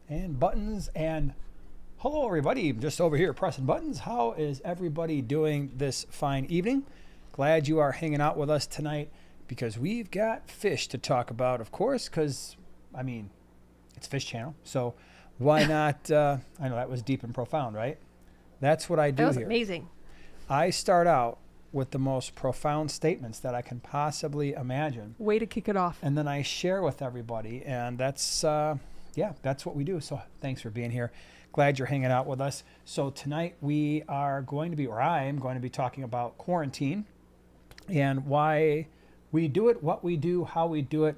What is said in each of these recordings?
and buttons. And hello, everybody. I'm just over here pressing buttons. How is everybody doing this fine evening? Glad you are hanging out with us tonight because we've got fish to talk about, of course, because, I mean, it's Fish Channel. So why not? I know that was deep and profound, right? That's what I do here. That was amazing. I start out with the most profound statements that I can possibly imagine. Way to kick it off. And then I share with everybody, and that's what we do. So thanks for being here. Glad you're hanging out with us. So tonight we are going to be, or I am going to be talking about quarantine and why we do it, what we do, how we do it.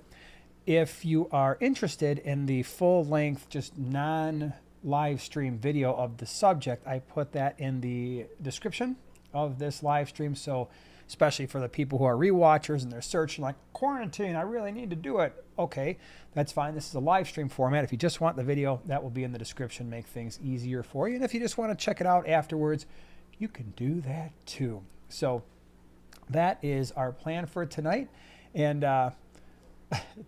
If you are interested in the full-length, just non-live stream video of the subject, I put that in the description of this live stream. So especially for the people who are rewatchers and they're searching like quarantine, I really need to do it. Okay, that's fine. This is a live stream format. If you just want the video, that will be in the description, make things easier for you. And if you just want to check it out afterwards, you can do that too. So that is our plan for tonight. And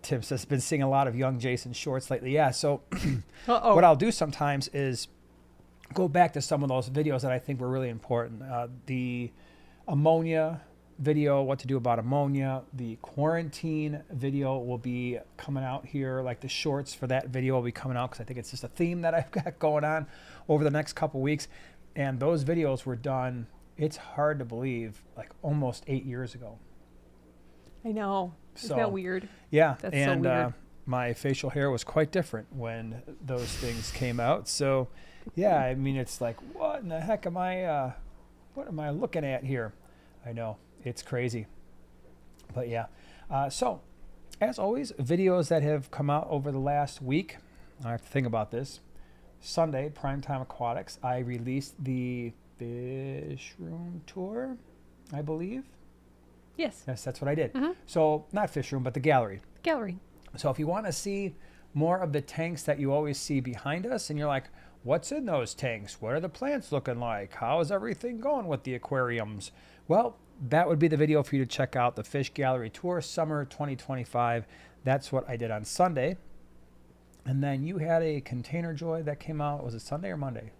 Tim says, been seeing a lot of young Jason shorts lately. Yeah, so what I'll do sometimes is go back to some of those videos that I think were really important. The ammonia video, what to do about ammonia. The quarantine video will be coming out here, like the shorts for that video will be coming out because I think it's just a theme that I've got going on over the next couple weeks. And those videos were done, it's hard to believe, like almost 8 years ago. I know. Isn't that weird? Yeah. That's and so weird. My facial hair was quite different when those things came out. So yeah, I mean, it's like, what in the heck am I, what am I looking at here? I know, it's crazy. But yeah, so as always, videos that have come out over the last week, I have to think about this. Sunday, Primetime Aquatics, I released the fish room tour, I believe. Yes, that's what I did. Mm-hmm. So not fish room, but the gallery. Gallery. So if you want to see more of the tanks that you always see behind us and you're like, what's in those tanks? What are the plants looking like? How is everything going with the aquariums? Well, that would be the video for you to check out, the Fish Gallery Tour Summer 2025. That's what I did on Sunday. And then you had a Container Joy that came out. Was it Sunday or Monday?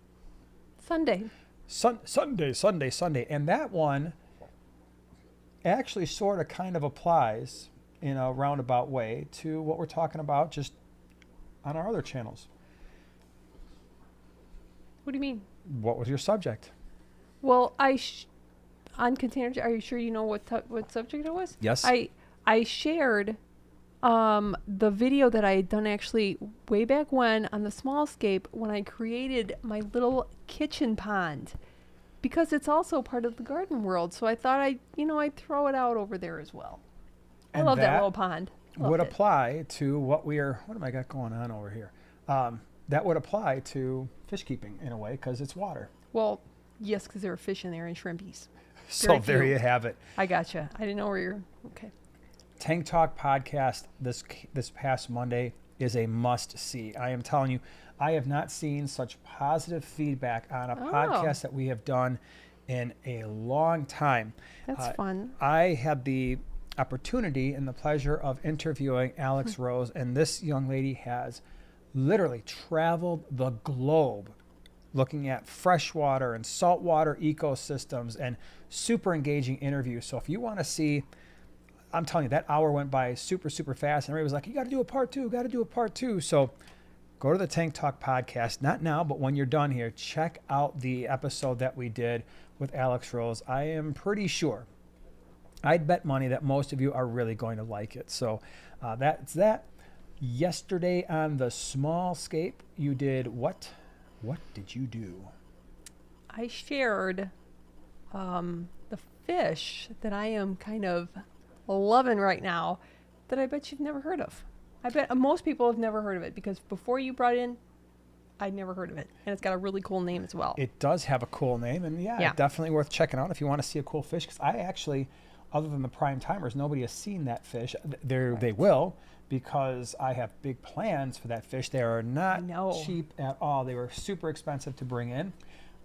Sunday. Sunday. And that one actually sort of kind of applies in a roundabout way to what we're talking about just on our other channels. What do you mean? What was your subject? Well, on Container, are you sure you know what subject it was? Yes. I shared the video that I had done actually way back when on the small scape when I created my little kitchen pond, because it's also part of the garden world. So I thought I'd throw it out over there as well. I love that little pond. Would apply to what am I got going on over here? That would apply to fish keeping in a way because it's water. Well, yes, because there are fish in there and shrimpies. So there you have it. I gotcha. I didn't know where you're. Okay. Tank Talk podcast this past Monday is a must see. I am telling you, I have not seen such positive feedback on a podcast that we have done in a long time. That's fun. I had the opportunity and the pleasure of interviewing Alex Rose, and this young lady has literally traveled the globe looking at freshwater and saltwater ecosystems and super engaging interviews. So if you want to see, I'm telling you, that hour went by super, super fast. And everybody was like, you got to do a part two. So go to the Tank Talk podcast, not now, but when you're done here, check out the episode that we did with Alex Rose. I am pretty sure, I'd bet money that most of you are really going to like it. So that's that. Yesterday on the small scape, you did what? What did you do? I shared the fish that I am kind of loving right now that I bet you've never heard of. I bet most people have never heard of it because before you brought it in, I'd never heard of it. And it's got a really cool name as well. It does have a cool name. And yeah. Definitely worth checking out if you want to see a cool fish. Because I actually, other than the prime timers, nobody has seen that fish. They will, because I have big plans for that fish. They are not cheap at all. They were super expensive to bring in.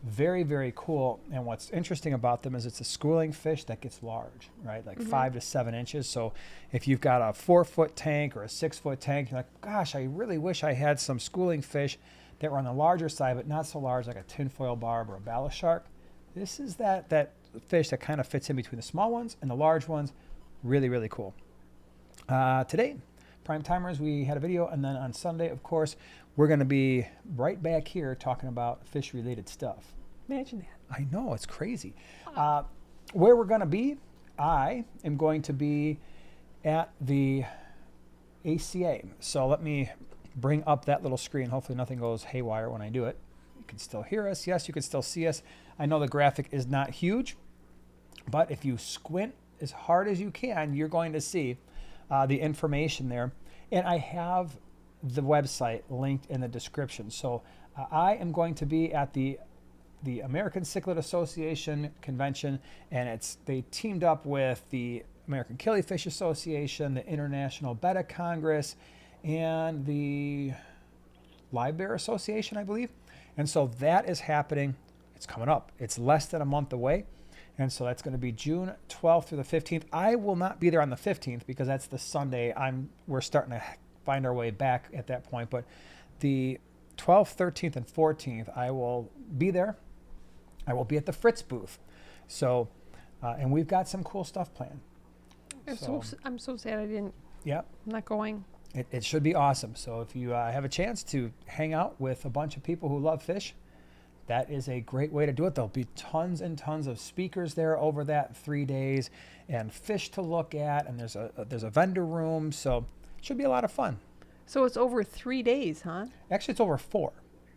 Very, very cool. And what's interesting about them is it's a schooling fish that gets large, right? Like 5 to 7 inches. So if you've got a 4-foot tank or a 6-foot tank, you're like, gosh, I really wish I had some schooling fish that were on the larger side, but not so large like a tinfoil barb or a ballast shark. This is that fish that kind of fits in between the small ones and the large ones. Really, really cool. Today, Prime Timers, we had a video, and then on Sunday, of course, we're going to be right back here talking about fish-related stuff. Imagine that. I know, it's crazy. Where we're going to be, I am going to be at the ACA. So let me bring up that little screen. Hopefully nothing goes haywire when I do it. You can still hear us. Yes, you can still see us. I know the graphic is not huge, but if you squint as hard as you can, you're going to see the information there. And I have the website linked in the description. So I am going to be at the American Cichlid Association convention, and they teamed up with the American Killifish Association, the International Betta Congress, and the Live Bear Association, I believe. And so that is happening. It's coming up. It's less than a month away. And so that's going to be June 12th through the 15th. I will not be there on the 15th because that's the Sunday. We're starting to find our way back at that point. But the 12th, 13th, and 14th, I will be there. I will be at the Fritz booth. So, and we've got some cool stuff planned. I'm so sad I didn't. Yep. I'm not going. It should be awesome. So if you have a chance to hang out with a bunch of people who love fish, that is a great way to do it. There'll be tons and tons of speakers there over that 3 days, and fish to look at, and there's a vendor room, so it should be a lot of fun. So it's over 3 days, huh? Actually, it's over 4.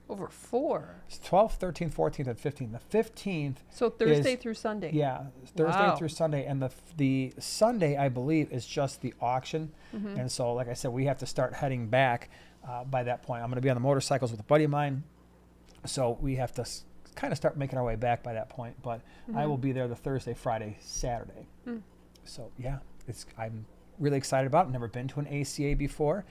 Over 4. It's 12th, 13th, 14th, and 15th. The 15th. So Thursday through Sunday. Yeah, Thursday through Sunday, and the Sunday, I believe, is just the auction. And so, like I said, we have to start heading back by that point. I'm going to be on the motorcycles with a buddy of mine. So we have to kind of start making our way back by that point. But I will be there the Thursday, Friday, Saturday. So, yeah, I'm really excited about it. Never been to an ACA before.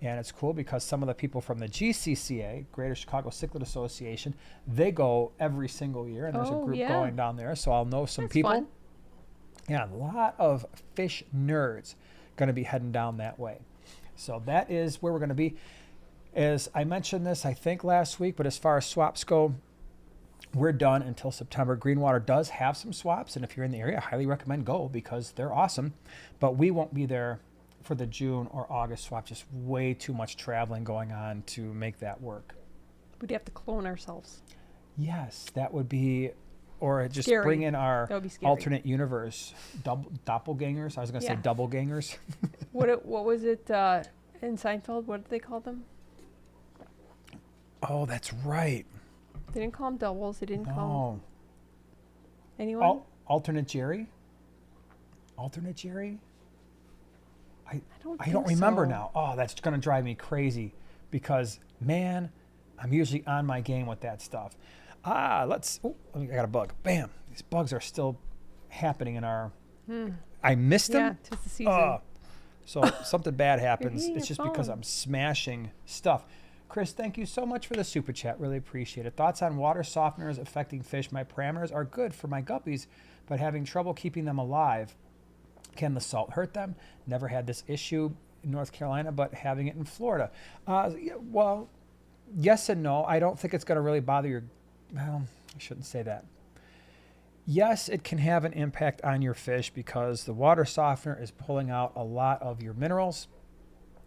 And it's cool because some of the people from the GCCA, Greater Chicago Cichlid Association, they go every single year. And there's a group going down there. So I'll know some people. Fun. Yeah, a lot of fish nerds going to be heading down that way. So that is where we're going to be. As I mentioned this, I think last week, but as far as swaps go, we're done until September. Greenwater does have some swaps, and if you're in the area, I highly recommend go because they're awesome. But we won't be there for the June or August swap. Just way too much traveling going on to make that work. We'd have to clone ourselves. Yes, that would be, or just Scary. bring in our That would be scary. alternate universe doppelgangers. I was going to say double gangers. What was it in Seinfeld? What did they call them? Oh, that's right. They didn't call them doubles. They didn't call Oh, them anyone. alternate Jerry. Alternate Jerry. I don't don't think remember so. now. Oh, that's going to drive me crazy because, man, I'm usually on my game with that stuff. I got a bug. Bam. These bugs are still happening in our, I missed them. Yeah, 'tis the season. So something bad happens. hitting It's your just because phone. I'm smashing stuff. Chris, thank you so much for the super chat. Really appreciate it. Thoughts on water softeners affecting fish? My parameters are good for my guppies, but having trouble keeping them alive. Can the salt hurt them? Never had this issue in North Carolina, but having it in Florida. Well, yes and no. I don't think it's going to really bother your... Well, I shouldn't say that. Yes, it can have an impact on your fish because the water softener is pulling out a lot of your minerals.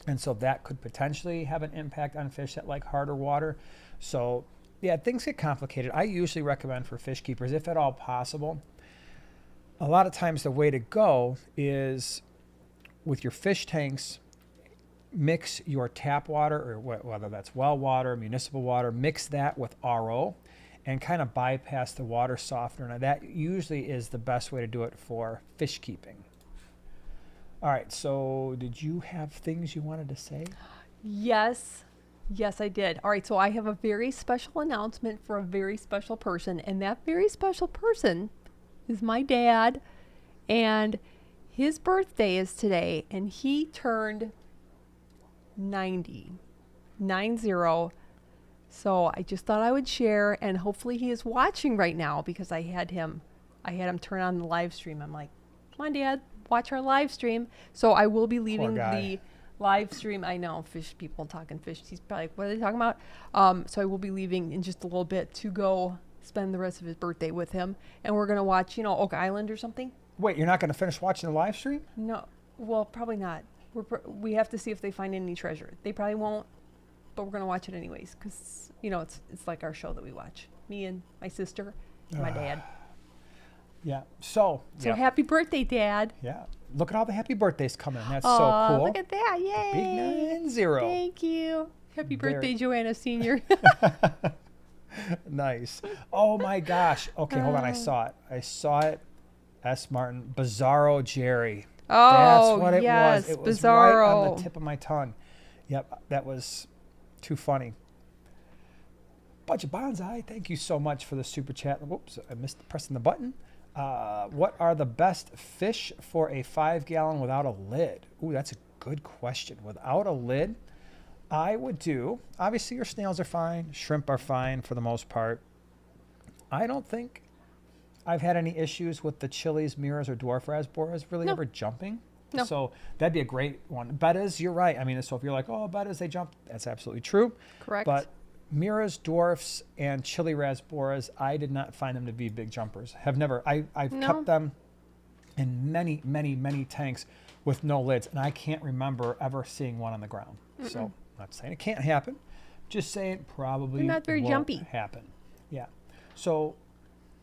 And so that could potentially have an impact on fish that like harder water. So, yeah, things get complicated. I usually recommend for fish keepers, if at all possible, a lot of times the way to go is with your fish tanks, mix your tap water, or whether that's well water, municipal water, mix that with RO and kind of bypass the water softener. Now, that usually is the best way to do it for fish keeping. All right, so did you have things you wanted to say? Yes, I did. All right, so I have a very special announcement for a very special person, and that very special person is my dad, and his birthday is today, and he turned 90. So I just thought I would share, and hopefully he is watching right now because I had him turn on the live stream. I'm like, come on, Dad, watch our live stream. So I will be leaving the live stream. I know, fish people talking fish. He's probably like, what are they talking about? So I will be leaving in just a little bit to go spend the rest of his birthday with him. And we're going to watch, Oak Island or something. Wait, you're not going to finish watching the live stream? No, well, probably not. We have to see if they find any treasure. They probably won't, but we're going to watch it anyways because, it's like our show that we watch. Me and my sister and my dad. Yeah. So happy birthday, Dad. Yeah. Look at all the happy birthdays coming. That's Aww, so cool. Look at that. Yay. Big 9-0. Thank you. Happy birthday, Joanna Senior. Nice. Oh my gosh. Okay, hold on. I saw it. S. Martin. Bizarro Jerry. Oh, that's what it yes, was. It was Bizarro. right on the tip of my tongue. Yep, that was too funny. Bunch of Bonsai, thank you so much for the super chat. Whoops, I missed pressing the button. What are the best fish for a 5-gallon without a lid? Ooh, that's a good question. Without a lid, I would do, obviously your snails are fine, shrimp are fine for the most part. I don't think I've had any issues with the chilies, mirrors, or dwarf rasboras really ever jumping. No. So that'd be a great one. Bettas, you're right. I mean, so if you're like, oh, bettas, they jump, that's absolutely true. Correct. But mirrors, dwarfs, and chili rasboras, I did not find them to be big jumpers. I've kept them in many, many, many tanks with no lids, and I can't remember ever seeing one on the ground. So I'm not saying it can't happen, just saying probably They're not very won't jumpy. happen. Yeah. So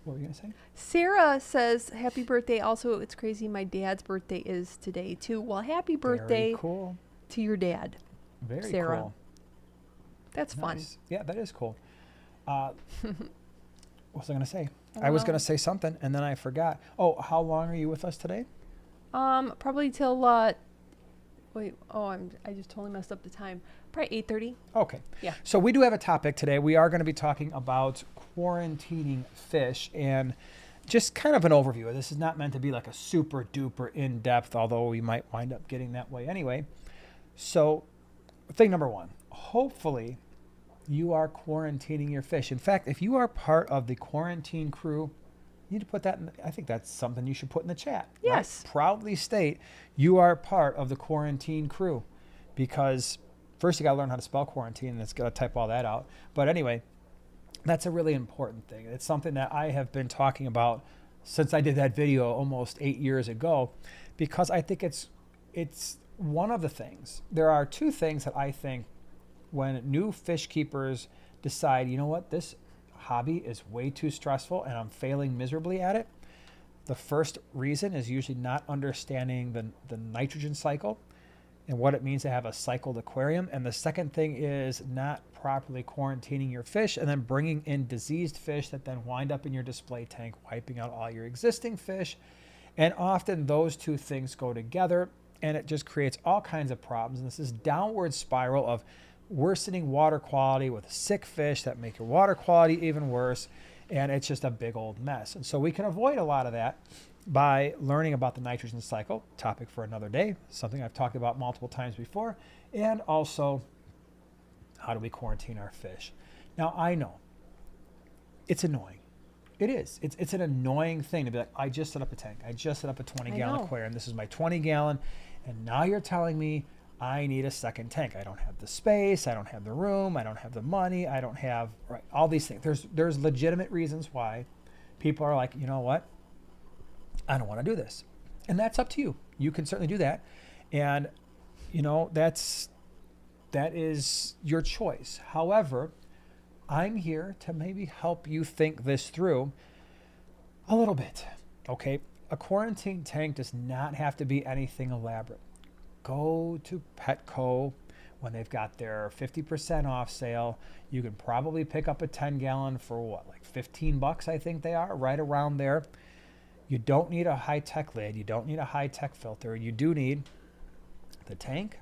what were you going to say? Sarah says, happy birthday. Also, it's crazy. My dad's birthday is today, too. Well, happy birthday to your dad, Very Sarah. cool. That's fun. Yeah, that is cool. What was I going to say? I was going to say something, and then I forgot. Oh, how long are you with us today? Probably till, I just totally messed up the time. Probably 8:30. Okay. Yeah. So we do have a topic today. We are going to be talking about quarantining fish and just kind of an overview. This is not meant to be like a super duper in-depth, although we might wind up getting that way anyway. So thing number one, hopefully you are quarantining your fish. In fact, if you are part of the quarantine crew, you need to put that in, I think that's something you should put in the chat. Yes. Right? Proudly state you are part of the quarantine crew, because first you got to learn how to spell quarantine, and it's got to type all that out. But anyway, that's a really important thing. It's something that I have been talking about since I did that video almost 8 years ago, because I think it's one of the things. There are two things that I think when new fish keepers decide, you know what, this hobby is way too stressful and I'm failing miserably at it. The first reason is usually not understanding the nitrogen cycle and what it means to have a cycled aquarium. And the second thing is not properly quarantining your fish and then bringing in diseased fish that then wind up in your display tank, wiping out all your existing fish. And often those two things go together, and it just creates all kinds of problems. And this is downward spiral of worsening water quality with sick fish that make your water quality even worse. And it's just a big old mess. And so we can avoid a lot of that by learning about the nitrogen cycle, topic for another day, something I've talked about multiple times before, and also how do we quarantine our fish. Now, I know it's annoying. It is. It's an annoying thing to be like, I just set up a tank. I just set up a 20-gallon aquarium. This is my 20-gallon, and now you're telling me I need a second tank. I don't have the space. I don't have the room. I don't have the money. I don't have all these things. There's legitimate reasons why people are like, you know what? I don't want to do this. And that's up to you. You can certainly do that. And, you know, that is your choice. However, I'm here to maybe help you think this through a little bit. Okay? A quarantine tank does not have to be anything elaborate. Go to Petco when they've got their 50% off sale. You can probably pick up a 10-gallon for what, like $15, I think they are, right around there. You don't need a high-tech lid. You don't need a high-tech filter. You do need the tank,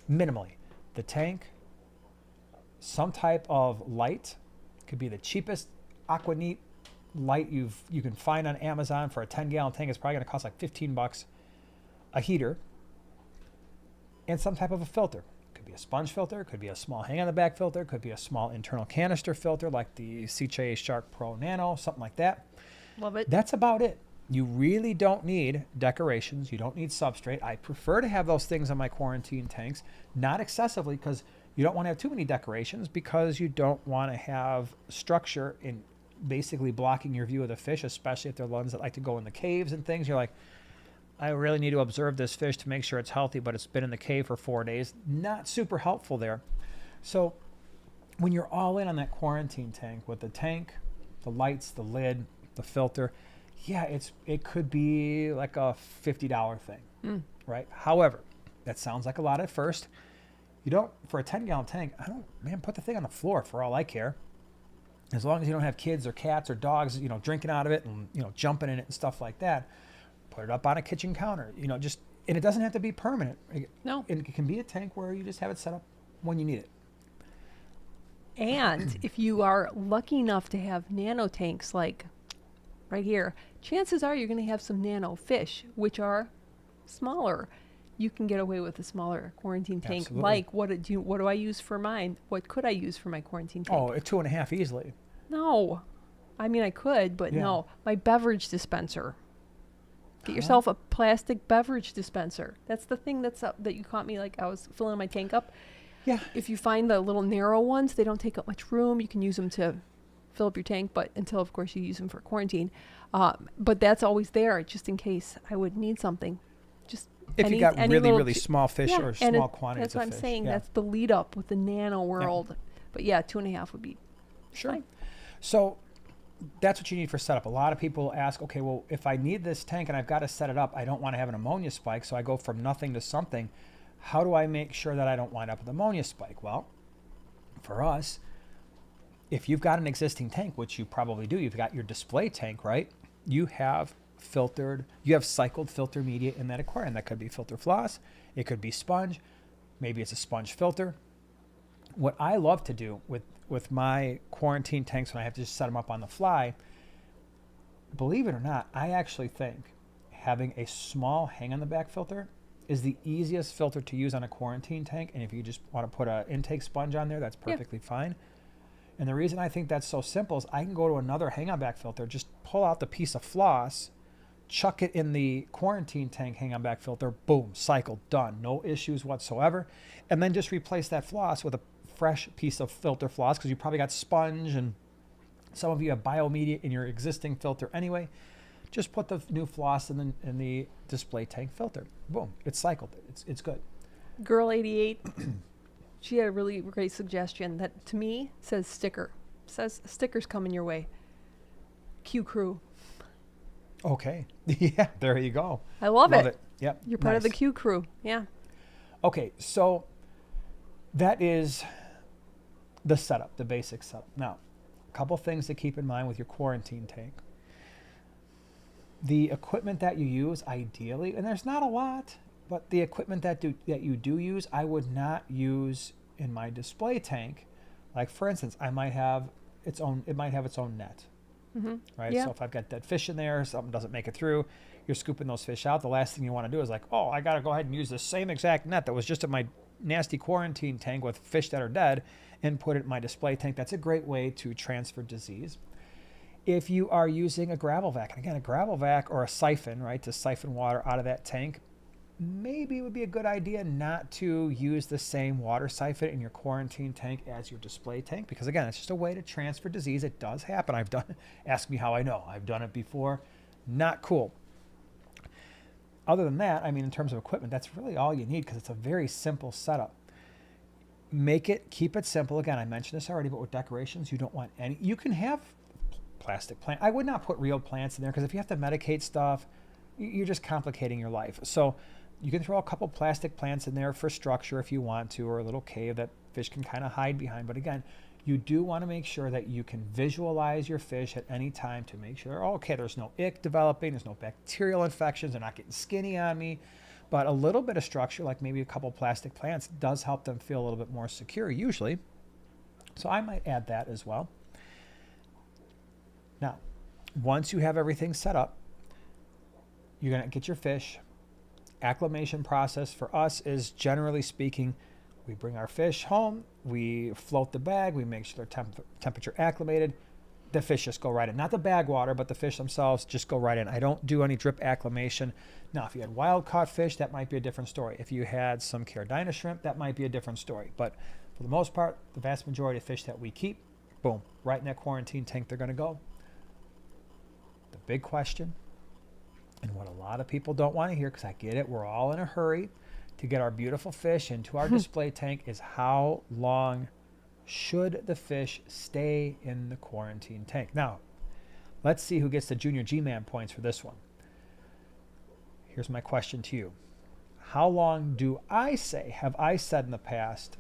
minimally. The tank, some type of light. Could be the cheapest Aquaneat light you can find on Amazon for a 10-gallon tank. It's probably going to cost like $15. A heater, and some type of a filter. Could be a sponge filter, could be a small hang on the back filter, could be a small internal canister filter like the CHA Shark Pro Nano, something like that. Love it. That's about it. You really don't need decorations. You don't need substrate. I prefer to have those things on my quarantine tanks, not excessively, because you don't want to have too many decorations, because you don't want to have structure in basically blocking your view of the fish, especially if they're ones that like to go in the caves and things. You're like, I really need to observe this fish to make sure it's healthy, but it's been in the cave for 4 days. Not super helpful there. So when you're all in on that quarantine tank with the tank, the lights, the lid, the filter, yeah, it could be like a $50 thing, right? However, that sounds like a lot at first. You don't, for a 10-gallon tank, put the thing on the floor for all I care. As long as you don't have kids or cats or dogs, drinking out of it and, jumping in it and stuff like that, put it up on a kitchen counter, and it doesn't have to be permanent. No. It can be a tank where you just have it set up when you need it. And if you are lucky enough to have nano tanks like right here, chances are you're going to have some nano fish, which are smaller. You can get away with a smaller quarantine tank. Absolutely. Like, what do I use for mine? What could I use for my quarantine tank? Oh, 2.5 easily. No. I mean, I could, but Yeah. no. My beverage dispenser. Get yourself a plastic beverage dispenser. That's the thing that's up, that you caught me like I was filling my tank up. Yeah. If you find the little narrow ones, they don't take up much room. You can use them to fill up your tank, but until, of course, you use them for quarantine. But that's always there, just in case I would need something. Just If you got really, little really small fish or and small quantities that's what of I'm fish. saying. Yeah. That's the lead up with the nano world. But yeah, 2.5 would be Sure. fine. So that's what you need for setup. A lot of people ask, okay, well, if I need this tank and I've got to set it up, I don't want to have an ammonia spike, so I go from nothing to something. How do I make sure that I don't wind up with ammonia spike? Well, for us, if you've got an existing tank, which you probably do, you've got your display tank, right? You have cycled filter media in that aquarium. That could be filter floss, it could be sponge, maybe it's a sponge filter. What I love to do with my quarantine tanks when I have to just set them up on the fly, believe it or not, I actually think having a small hang on the back filter is the easiest filter to use on a quarantine tank. And if you just want to put an intake sponge on there, that's perfectly fine. And the reason I think that's so simple is I can go to another hang on back filter, just pull out the piece of floss, chuck it in the quarantine tank hang on back filter, boom, cycled, done, no issues whatsoever. And then just replace that floss with a fresh piece of filter floss, because you probably got sponge and some of you have biomedia in your existing filter anyway. Just put the new floss in the display tank filter. Boom, it's cycled. It's good. Girl 88, she had a really great suggestion that to me says sticker. Says stickers coming your way. Q Crew. Okay. Yeah, there you go. I love it. Yep. You're part of the nice. Q Crew. Yeah. Okay, so that is the setup, the basic setup. Now, a couple things to keep in mind with your quarantine tank. The equipment that you use, ideally, and there's not a lot, but the equipment that you do use, I would not use in my display tank. Like, for instance, it might have its own net, right? Yeah. So if I've got dead fish in there, something doesn't make it through, you're scooping those fish out. The last thing you want to do is like, oh, I got to go ahead and use the same exact net that was just in my nasty quarantine tank with fish that are dead and put it in my display tank. That's a great way to transfer disease. If you are using a gravel vac, and again, a gravel vac or a siphon, right, to siphon water out of that tank, maybe it would be a good idea not to use the same water siphon in your quarantine tank as your display tank, because again, it's just a way to transfer disease. It does happen. Ask me how I know. I've done it before. Not cool. Other than that, I mean, in terms of equipment, that's really all you need, because it's a very simple setup. Keep it simple. Again, I mentioned this already, but with decorations, you don't want any. You can have plastic plant. I would not put real plants in there, because if you have to medicate stuff, you're just complicating your life. So you can throw a couple plastic plants in there for structure if you want to, or a little cave that fish can kind of hide behind. But again, you do want to make sure that you can visualize your fish at any time to make sure, okay, there's no ick developing, there's no bacterial infections, they're not getting skinny on me. But a little bit of structure, like maybe a couple plastic plants, does help them feel a little bit more secure usually. So I might add that as well. Now, once you have everything set up, you're going to get your fish. Acclimation process for us is, generally speaking, We bring our fish home, we float the bag, we make sure they're temperature acclimated. The fish just go right in. Not the bag water, but the fish themselves just go right in. I don't do any drip acclimation. Now, if you had wild caught fish, that might be a different story. If you had some cardinal shrimp, that might be a different story. But for the most part, the vast majority of fish that we keep, boom, right in that quarantine tank they're going to go. The big question, and what a lot of people don't want to hear, because I get it, we're all in a hurry to get our beautiful fish into our display tank, is how long should the fish stay in the quarantine tank? Now, let's see who gets the Junior G-Man points for this one. Here's my question to you. How long do I say, have I said in the past,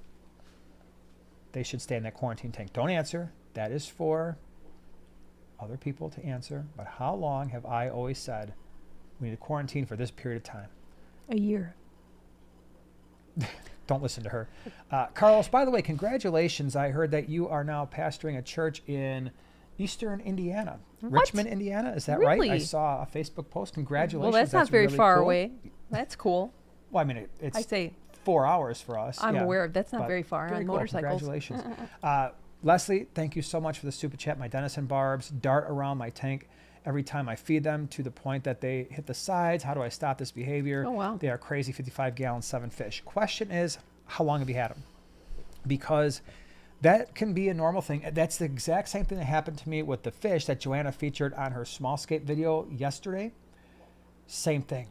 they should stay in that quarantine tank? Don't answer. That is for other people to answer. But how long have I always said we need to quarantine for this period of time? A year. Don't listen to her. Carlos, by the way, congratulations. I heard that you are now pastoring a church in Eastern Indiana. What? Richmond, Indiana. Is that Really? right? I saw a Facebook post. Congratulations. Well, that's not very really far cool. away. That's cool. Well, I mean, I it's say 4 hours for us. I'm yeah, aware of that's not but very far very on cool. motorcycles. Congratulations. Leslie, thank you so much for the super chat. My Denison barbs dart around my tank every time I feed them to the point that they hit the sides. How do I stop this behavior? Oh, wow. They are crazy. 55 gallons, 7 fish. Question is, how long have you had them? Because that can be a normal thing. That's the exact same thing that happened to me with the fish that Joanna featured on her small scape video yesterday. Same thing.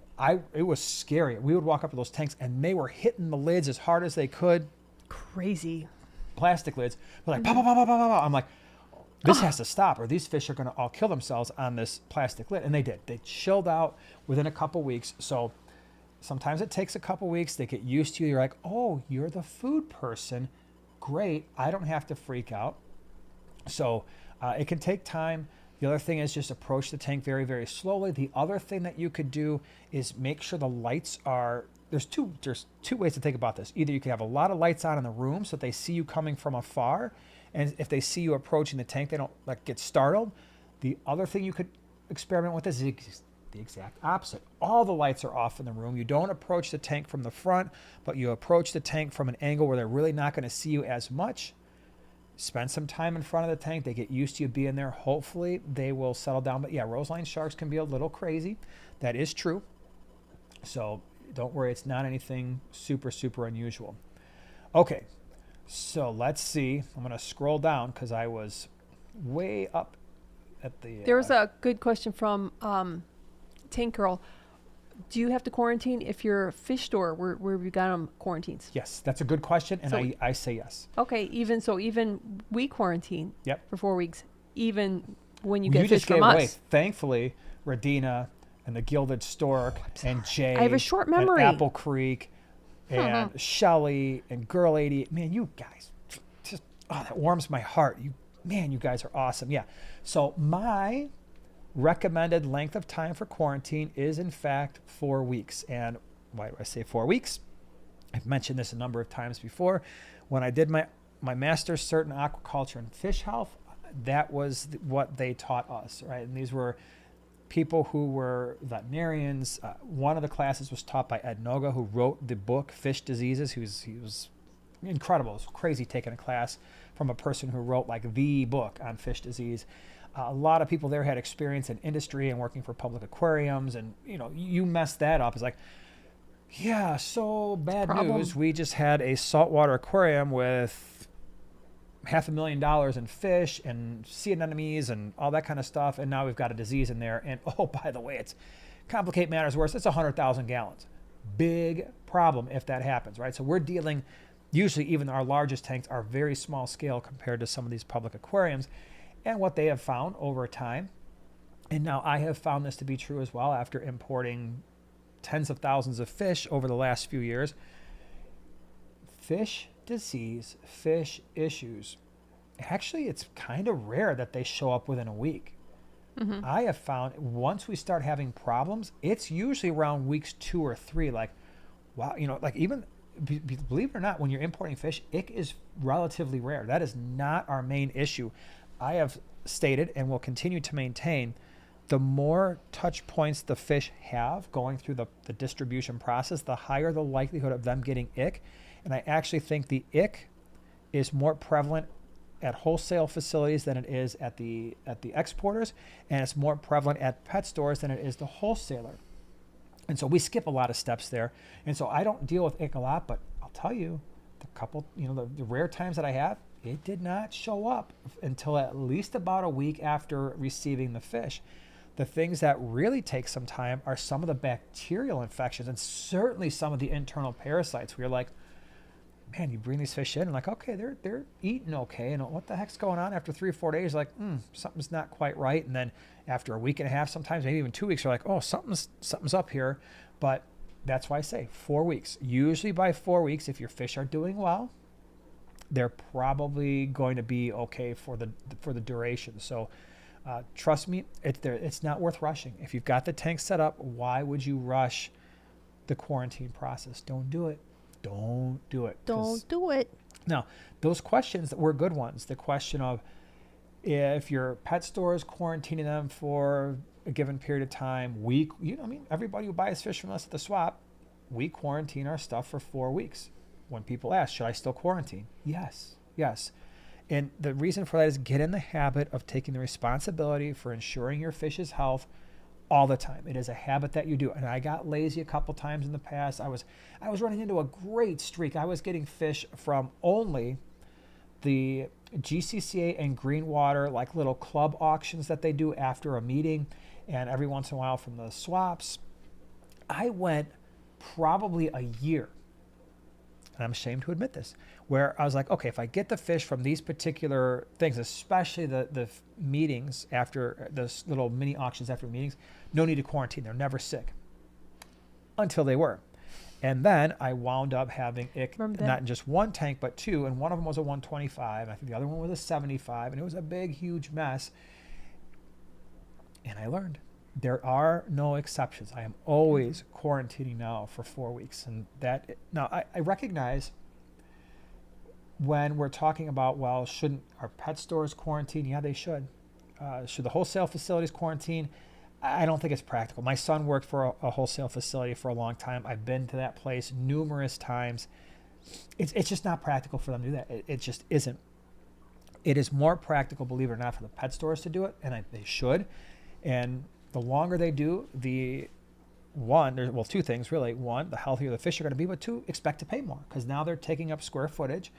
It was scary. We would walk up to those tanks and they were hitting the lids as hard as they could. Crazy. Plastic lids. They're like, pop, pop, pop, pop, pop, pop. I'm like, this has to stop or these fish are going to all kill themselves on this plastic lid. And they did. They chilled out within a couple weeks. So sometimes it takes a couple weeks. They get used to you. You're like, oh, you're the food person. Great. I don't have to freak out. So it can take time. The other thing is just approach the tank very, very slowly. The other thing that you could do is make sure the lights are, there's two ways to think about this. Either you can have a lot of lights on in the room so that they see you coming from afar. And if they see you approaching the tank, they don't get startled. The other thing you could experiment with is the exact opposite. All the lights are off in the room. You don't approach the tank from the front, but you approach the tank from an angle where they're really not going to see you as much. Spend some time in front of the tank. They get used to you being there. Hopefully they will settle down. But yeah, roseline sharks can be a little crazy. That is true. So don't worry. It's not anything super, super unusual. Okay. So let's see. I'm going to scroll down because I was way up at the... There was a good question from Tank Girl. Do you have to quarantine if your fish store where you got them quarantines? Yes, that's a good question, and So I say yes. Okay, even we quarantine Yep. for 4 weeks, even when you get fish just from gave us. away. Thankfully, Radina and the Gilded Stork and Jay. I have a short memory. And Apple Creek and Shelly and Girl 80. Man, you guys, just that warms my heart. You guys are awesome. Yeah. So my recommended length of time for quarantine is in fact 4 weeks. And why do I say 4 weeks? I've mentioned this a number of times before. When I did my master's cert in aquaculture and fish health, that was what they taught us, right? And these were people who were veterinarians. One of the classes was taught by Ed Noga, who wrote the book Fish Diseases. He was incredible. It was crazy taking a class from a person who wrote the book on fish disease. A lot of people there had experience in industry and working for public aquariums, and you mess that up. It's like, yeah, so bad news. We just had a saltwater aquarium with $500,000 in fish and sea anemones and all that kind of stuff, and now we've got a disease in there. And oh, by the way, it's complicate matters worse. It's 100,000 gallons. Big problem if that happens, right? So we're dealing. Usually, even our largest tanks are very small scale compared to some of these public aquariums. And what they have found over time, and now I have found this to be true as well after importing tens of thousands of fish over the last few years, fish disease, fish issues, actually it's kind of rare that they show up within a week. Mm-hmm. I have found once we start having problems, it's usually around weeks 2 or 3. Like, wow, even believe it or not, when you're importing fish, ick is relatively rare. That is not our main issue. I have stated and will continue to maintain, the more touch points the fish have going through the distribution process, the higher the likelihood of them getting ick. And I actually think the ick is more prevalent at wholesale facilities than it is at the exporters, and it's more prevalent at pet stores than it is the wholesaler. And so we skip a lot of steps there. And so I don't deal with ick a lot, but I'll tell you, the couple, the rare times that I have, it did not show up until at least about a week after receiving the fish. The things that really take some time are some of the bacterial infections and certainly some of the internal parasites where you're like, man, you bring these fish in and like, okay, they're eating okay. And what the heck's going on after 3 or 4 days? Like, something's not quite right. And then after a week and a half, sometimes maybe even 2 weeks, you're like, oh, something's up here. But that's why I say 4 weeks. Usually by 4 weeks, if your fish are doing well, they're probably going to be okay for the duration. So trust me, it's not worth rushing. If you've got the tank set up, why would you rush the quarantine process? Don't do it. Don't do it. Don't do it. Now, those questions were good ones. The question of if your pet store is quarantining them for a given period of time, everybody who buys fish from us at the swap, we quarantine our stuff for 4 weeks. When people ask, should I still quarantine? Yes. And the reason for that is get in the habit of taking the responsibility for ensuring your fish's health all the time. It is a habit that you do. And I got lazy a couple times in the past. I was running into a great streak. I was getting fish from only the GCCA and Greenwater, like little club auctions that they do after a meeting, and every once in a while from the swaps. I went probably a year, and I'm ashamed to admit this, where I was like, okay, if I get the fish from these particular things, especially the meetings after those little mini auctions after meetings, no need to quarantine. They're never sick until they were. And then I wound up having ick, not in just one tank, but two. And one of them was a 125. I think the other one was a 75. And it was a big, huge mess. And I learned there are no exceptions. I am always quarantining now for 4 weeks. And I recognize when we're talking about, well, shouldn't our pet stores quarantine? Yeah, they should. Should the wholesale facilities quarantine? I don't think it's practical. My son worked for a wholesale facility for a long time. I've been to that place numerous times. It's just not practical for them to do that. It just isn't. It is more practical, believe it or not, for the pet stores to do it, and they should. And the longer they do, two things really. One, the healthier the fish are going to be, but two, expect to pay more because now they're taking up square footage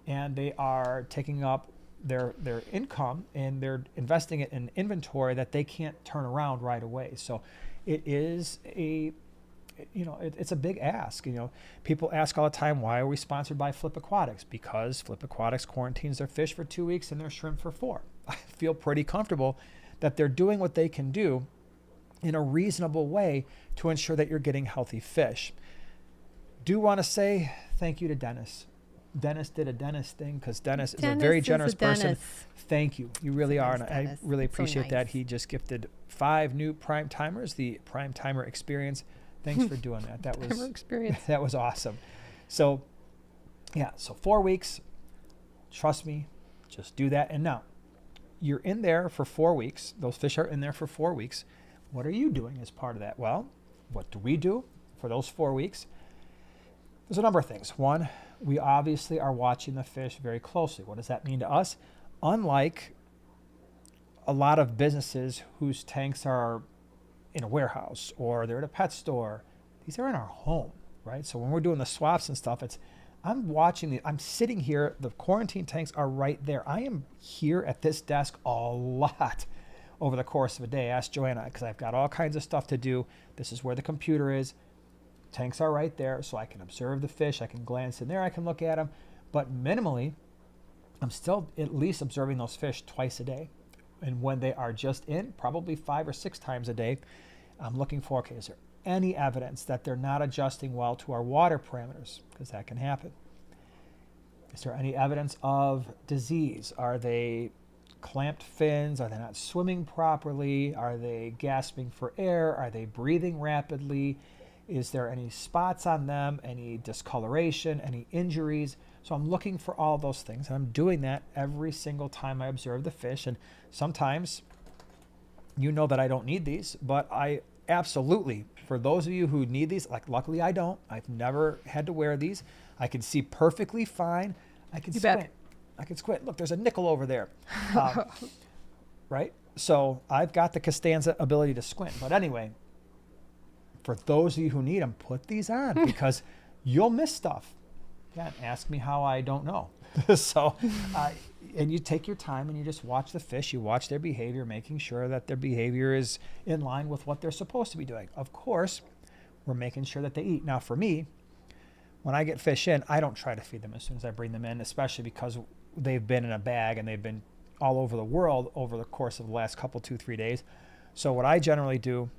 and they are taking up their income and they're investing it in inventory that they can't turn around right away. So it is it's a big ask. People ask all the time, why are we sponsored by Flip Aquatics? Because Flip Aquatics quarantines their fish for 2 weeks and their shrimp for 4. I feel pretty comfortable that they're doing what they can do in a reasonable way to ensure that you're getting healthy fish. Do want to say thank you to Dennis. Dennis did a Dennis thing because Dennis is a very generous person. Thank you. You really are. And I really appreciate that. He just gifted 5 new Prime Timers, the Prime Timer Experience. Thanks for doing that. That was awesome. So, 4 weeks. Trust me, just do that. And now, you're in there for 4 weeks. Those fish are in there for 4 weeks. What are you doing as part of that? Well, what do we do for those 4 weeks? There's a number of things. One, we obviously are watching the fish very closely. What does that mean to us? Unlike a lot of businesses whose tanks are in a warehouse or they're at a pet store, these are in our home, right? So when we're doing the swaps and stuff, I'm sitting here, the quarantine tanks are right there. I am here at this desk a lot over the course of a day. Ask Joanna, because I've got all kinds of stuff to do. This is where the computer is. Tanks are right there, so I can observe the fish. I can glance in there. I can look at them. But minimally, I'm still at least observing those fish twice a day. And when they are just in, probably 5 or 6 times a day, I'm looking for, is there any evidence that they're not adjusting well to our water parameters? Because that can happen. Is there any evidence of disease? Are they clamped fins? Are they not swimming properly? Are they gasping for air? Are they breathing rapidly? Is there any spots on them, any discoloration, any injuries? So I'm looking for all those things, and I'm doing that every single time I observe the fish. And sometimes, that I don't need these, but I absolutely. For those of you who need these, like luckily I don't. I've never had to wear these. I can see perfectly fine. I can You squint. bet. I can squint. Look, there's a nickel over there. Right? So I've got the Costanza ability to squint. But anyway, for those of you who need them, put these on because you'll miss stuff. Yeah, ask me how, I don't know. So, and you take your time and you just watch the fish. You watch their behavior, making sure that their behavior is in line with what they're supposed to be doing. Of course, we're making sure that they eat. Now, for me, when I get fish in, I don't try to feed them as soon as I bring them in, especially because they've been in a bag and they've been all over the world over the course of the last couple, 2-3 days. So what I generally do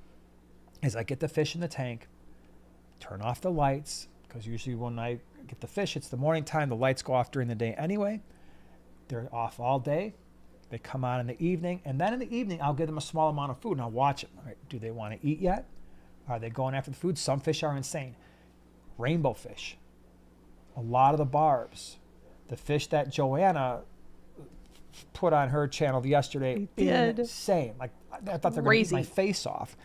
is I get the fish in the tank, turn off the lights, because usually when I get the fish, it's the morning time. The lights go off during the day anyway. They're off all day. They come on in the evening. And then in the evening, I'll give them a small amount of food and I'll watch them. All right, do they want to eat yet? Are they going after the food? Some fish are insane. Rainbow fish. A lot of the barbs. The fish that Joanna put on her channel yesterday. Insane. Like, I thought they were going to eat my face off.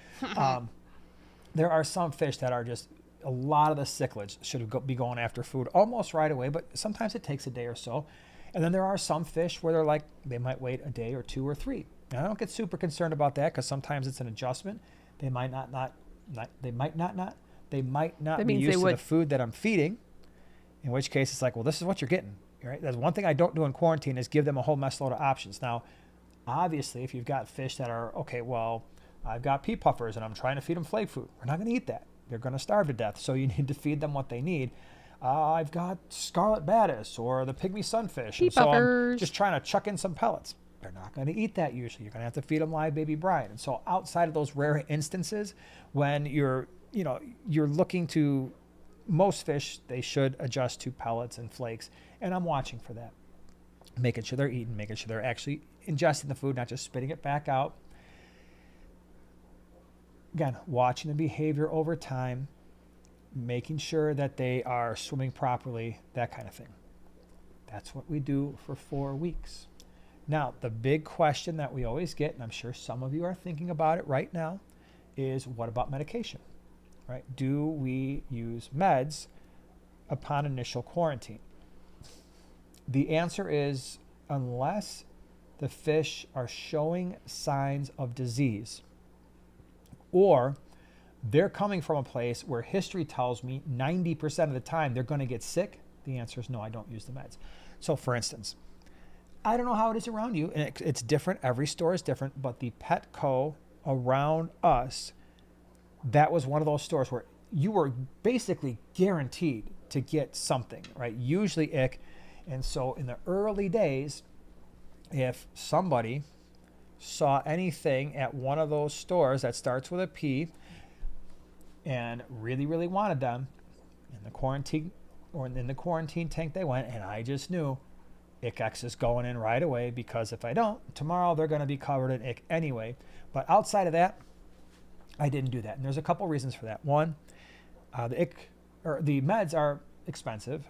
There are some fish that are just, a lot of the cichlids should be going after food almost right away, but sometimes it takes a day or so. And then there are some fish where they're like, they might wait a day or 2 or 3. Now, I don't get super concerned about that because sometimes it's an adjustment. They might not be used to the food that I'm feeding, in which case it's like, well, this is what you're getting. Right? That's one thing I don't do in quarantine is give them a whole mess load of options. Now, obviously, if you've got fish that are, okay, well, I've got pea puffers and I'm trying to feed them flake food. We're not going to eat that. They're going to starve to death. So you need to feed them what they need. I've got scarlet batis or the pygmy sunfish. And so I'm just trying to chuck in some pellets. They're not going to eat that usually. You're going to have to feed them live baby brine. And so outside of those rare instances, when you're looking to, most fish, they should adjust to pellets and flakes. And I'm watching for that. Making sure they're eating, making sure they're actually ingesting the food, not just spitting it back out. Again, watching the behavior over time, making sure that they are swimming properly, that kind of thing. That's what we do for 4 weeks. Now, the big question that we always get, and I'm sure some of you are thinking about it right now, is what about medication, right? Do we use meds upon initial quarantine? The answer is, unless the fish are showing signs of disease, or they're coming from a place where history tells me 90% of the time they're going to get sick, the answer is no, I don't use the meds. So for instance, I don't know how it is around you, and it's different. Every store is different, but the Petco around us, that was one of those stores where you were basically guaranteed to get something, right? Usually ick. And so in the early days, if somebody saw anything at one of those stores that starts with a P and really, really wanted them, in the quarantine tank they went, and I just knew ICX is going in right away, because if I don't, tomorrow they're going to be covered in ick anyway. But outside of that, I didn't do that. And there's a couple reasons for that. One, the meds are expensive.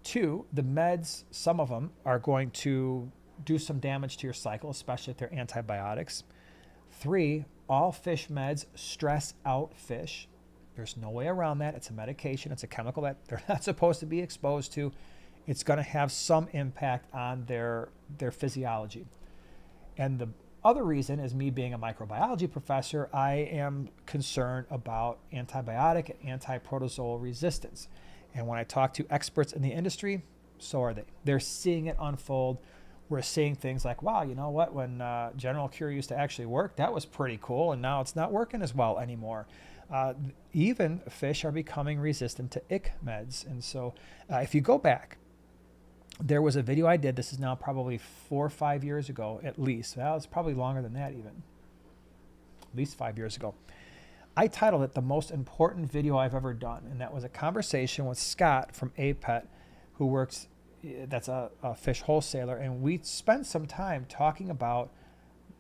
2, the meds, some of them are going to do some damage to your cycle, especially if they're antibiotics. 3, all fish meds stress out fish. There's no way around that. It's a medication. It's a chemical that they're not supposed to be exposed to. It's going to have some impact on their physiology. And the other reason is, me being a microbiology professor, I am concerned about antibiotic and antiprotozoal resistance. And when I talk to experts in the industry, so are they. They're seeing it unfold. We're seeing things like, wow, you know what? When General Cure used to actually work, that was pretty cool, and now it's not working as well anymore. Even fish are becoming resistant to ick meds. And so if you go back, there was a video I did. This is now probably 4 or 5 years ago, at least. Well, it's probably longer than that even. At least 5 years ago. I titled it The Most Important Video I've Ever Done. And that was a conversation with Scott from APET, who works, that's a fish wholesaler. And we spent some time talking about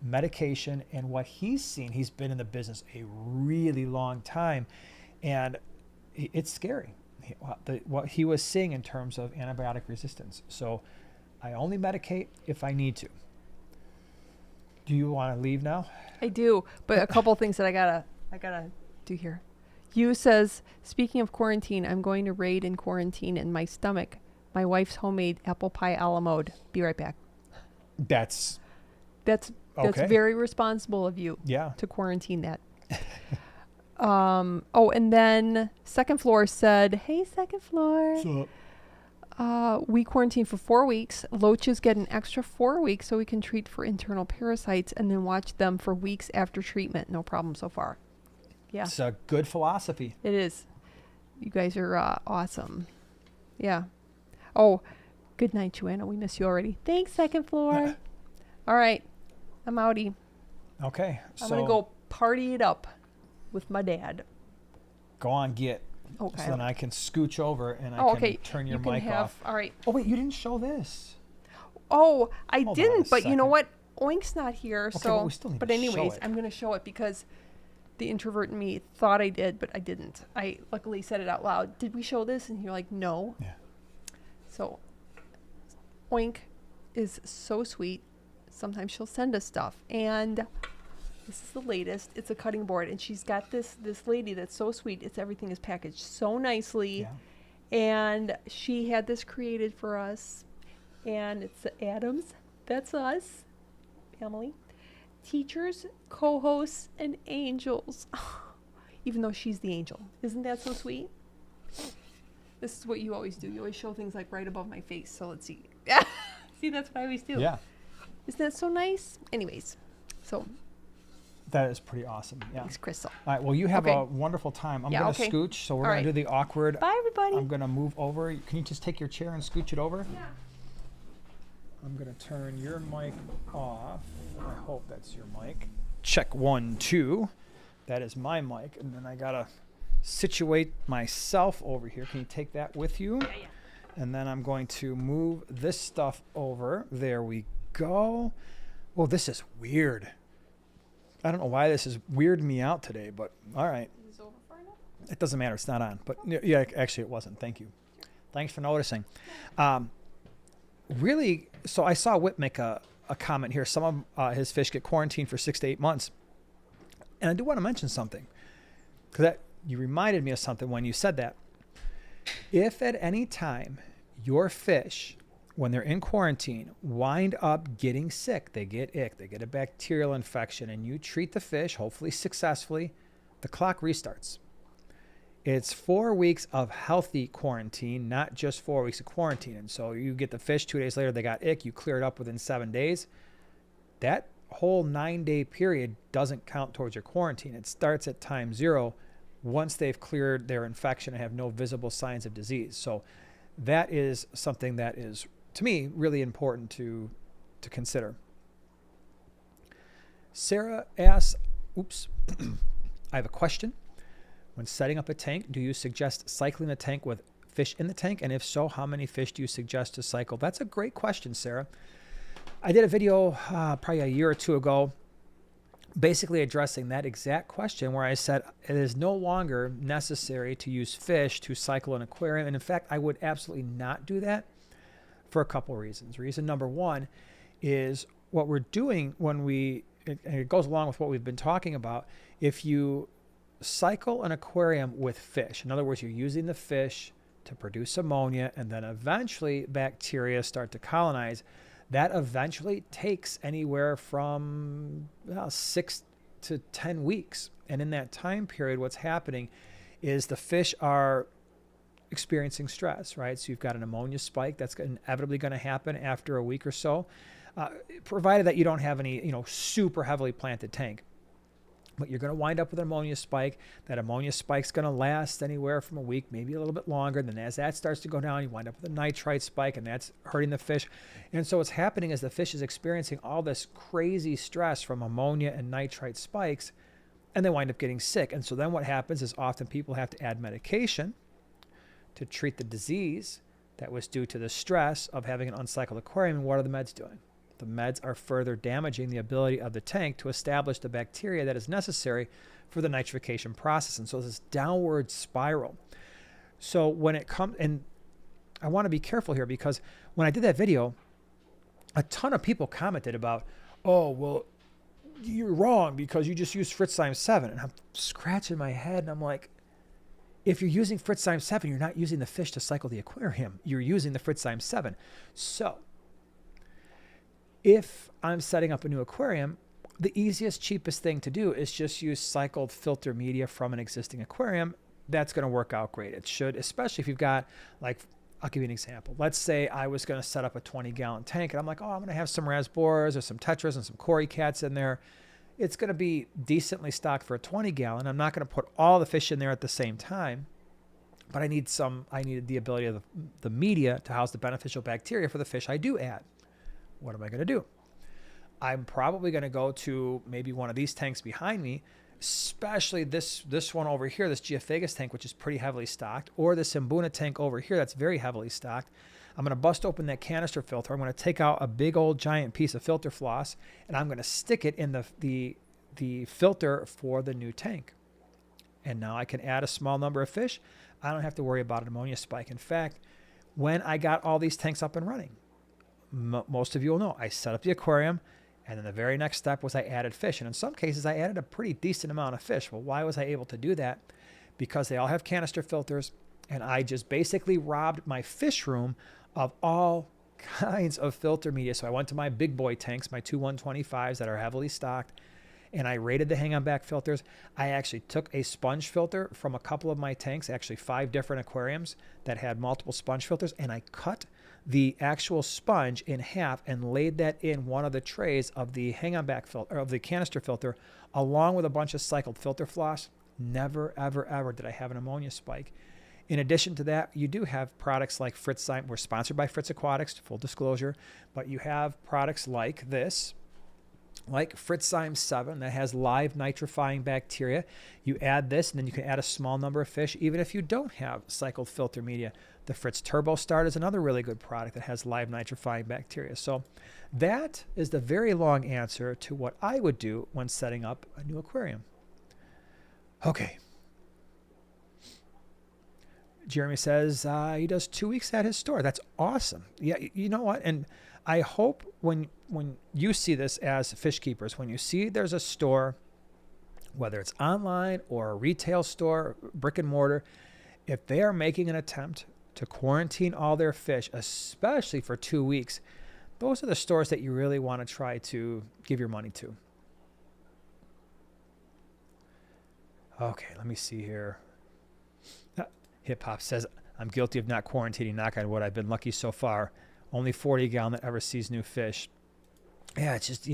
medication and what he's seen. He's been in the business a really long time. And it's scary, what he was seeing in terms of antibiotic resistance. So I only medicate if I need to. Do you want to leave now? I do, but a couple things that I gotta I gotta do here. You says, speaking of quarantine, I'm going to raid in quarantine in my stomach. My wife's homemade apple pie a la mode. Be right back. That's That's okay. very responsible of you Yeah. to quarantine that. Oh, and then second floor said, hey, second floor. So, We quarantine for 4 weeks. Loaches get an extra 4 weeks so we can treat for internal parasites and then watch them for weeks after treatment. No problem so far. Yeah, it's a good philosophy. it is. You guys are awesome. Yeah. Oh, good night, Joanna. We miss you already. Thanks, second floor. All right. I'm outie. Okay. I'm So going to go party it up with my dad. go on, get. Okay. So then I can scooch over and I Oh, can okay. turn your You can mic have, off. all right. Oh, wait, you didn't show this. Oh, I Hold on didn't, a but you know second. what? Oink's not here, Okay, so. but we still need but to show anyways, it. I'm going to show it because the introvert in me thought I did, but I didn't. I luckily said it out loud. Did we show this? And you're like, no. Yeah. So, Oink is so sweet. Sometimes she'll send us stuff, and this is the latest. It's a cutting board, and she's got this lady that's so sweet. Everything is packaged so nicely, Yeah. and she had this created for us, and it's the Adams. That's us, family, teachers, co-hosts, and angels. Even though she's the angel, isn't that so sweet? This is what you always do. You always show things like right above my face. So let's see. See, that's what I always do. Yeah. Isn't that so nice? Anyways, so That is pretty awesome. Yeah. thanks, Crystal. All right. Well, you have Okay. a wonderful time. I'm Yeah, going to okay. scooch. So we're All going to do right. the awkward. Bye, everybody. I'm going to move over. Can you just take your chair and scooch it over? Yeah. I'm going to turn your mic off. I hope that's your mic. Check 1, 2. That is my mic. And then I got to situate myself over here. Can you take that with you? Yeah, yeah. And then I'm going to move this stuff over. There we go. Oh, this is weird. I don't know why this is weirding me out today, but all right. Is this over for now? It doesn't matter. It's not on. But yeah, actually it wasn't. Thank you. Thanks for noticing. Really, so I saw Whit make a comment here. Some of his fish get quarantined for 6 to 8 months. And I do want to mention something, because you reminded me of something when you said that. If at any time your fish, when they're in quarantine, wind up getting sick, they get ick, they get a bacterial infection, and you treat the fish, hopefully successfully, the clock restarts. It's 4 weeks of healthy quarantine, not just 4 weeks of quarantine. And so you get the fish 2 days later, they got ick, you clear it up within 7 days. That whole 9-day period doesn't count towards your quarantine. It starts at time 0 once they've cleared their infection and have no visible signs of disease. So that is something that is, to me, really important to consider. Sarah asks, I have a question. When setting up a tank, do you suggest cycling the tank with fish in the tank? And if so, how many fish do you suggest to cycle? That's a great question, Sarah. I did a video probably a year or two ago basically addressing that exact question, where I said it is no longer necessary to use fish to cycle an aquarium. And in fact, I would absolutely not do that for a couple of reasons. Reason number one is what we're doing when and it goes along with what we've been talking about. If you cycle an aquarium with fish, in other words, you're using the fish to produce ammonia, and then eventually bacteria start to colonize. That eventually takes anywhere from 6 to 10 weeks. And in that time period, what's happening is the fish are experiencing stress, right? So you've got an ammonia spike that's inevitably going to happen after a week or so, provided that you don't have any, super heavily planted tank. But you're going to wind up with an ammonia spike. That ammonia spike's going to last anywhere from a week, maybe a little bit longer. And then as that starts to go down, you wind up with a nitrite spike, and that's hurting the fish. And so what's happening is the fish is experiencing all this crazy stress from ammonia and nitrite spikes, and they wind up getting sick. And so then what happens is often people have to add medication to treat the disease that was due to the stress of having an uncycled aquarium. And what are the meds doing? The meds are further damaging the ability of the tank to establish the bacteria that is necessary for the nitrification process. And so this downward spiral. So when it comes, and I want to be careful here, because when I did that video, a ton of people commented about, oh, well, you're wrong because you just used Fritzheim 7. And I'm scratching my head and I'm like, if you're using Fritzheim 7, you're not using the fish to cycle the aquarium. You're using the Fritzheim 7. So if I'm setting up a new aquarium, the easiest, cheapest thing to do is just use cycled filter media from an existing aquarium. That's going to work out great. It should, especially if you've got, like, I'll give you an example. Let's say I was going to set up a 20-gallon tank, and I'm like, oh, I'm going to have some rasboras or some tetras and some Corys cats in there. It's going to be decently stocked for a 20-gallon. I'm not going to put all the fish in there at the same time, but I needed the ability of the media to house the beneficial bacteria for the fish I do add. What am I going to do? I'm probably going to go to maybe one of these tanks behind me, especially this one over here, this Geophagus tank, which is pretty heavily stocked, or this Mbuna tank over here that's very heavily stocked. I'm going to bust open that canister filter. I'm going to take out a big old giant piece of filter floss, and I'm going to stick it in the filter for the new tank. And now I can add a small number of fish. I don't have to worry about an ammonia spike. In fact, when I got all these tanks up and running, most of you will know, I set up the aquarium, and then the very next step was I added fish. And in some cases, I added a pretty decent amount of fish. Well, why was I able to do that? Because they all have canister filters, and I just basically robbed my fish room of all kinds of filter media. So I went to my big boy tanks, my two 125s that are heavily stocked, and I rated the hang-on-back filters. I actually took a sponge filter from a couple of my tanks, actually 5 different aquariums that had multiple sponge filters, and I cut the actual sponge in half and laid that in one of the trays of the hang-on-back filter, of the canister filter, along with a bunch of cycled filter floss. Never, ever, ever did I have an ammonia spike. In addition to that, you do have products like Fritzheim. We're sponsored by Fritz Aquatics, full disclosure, but you have products like this, like Fritzheim 7 that has live nitrifying bacteria. You add this, and then you can add a small number of fish, even if you don't have cycled filter media. The Fritz Turbo Start is another really good product that has live nitrifying bacteria. So that is the very long answer to what I would do when setting up a new aquarium. Okay. Jeremy says he does 2 weeks at his store. That's awesome. Yeah, you know what? And I hope when you see this as fish keepers, when you see there's a store, whether it's online or a retail store, brick and mortar, if they are making an attempt to quarantine all their fish, especially for 2 weeks, those are the stores that you really want to try to give your money to. Okay, let me see here. Hip Hop says, I'm guilty of not quarantining, knock on wood. I've been lucky so far. Only 40-gallon that ever sees new fish. Yeah, it's just,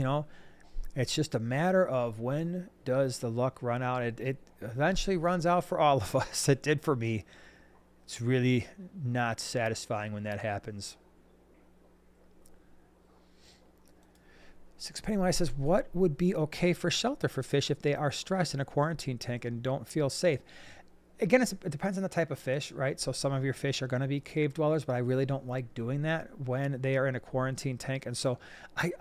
it's just a matter of when does the luck run out. It eventually runs out for all of us. It did for me. It's really not satisfying when that happens. Six Pennywise says, what would be okay for shelter for fish if they are stressed in a quarantine tank and don't feel safe? Again, it depends on the type of fish, right? So some of your fish are going to be cave dwellers, but I really don't like doing that when they are in a quarantine tank. And so, I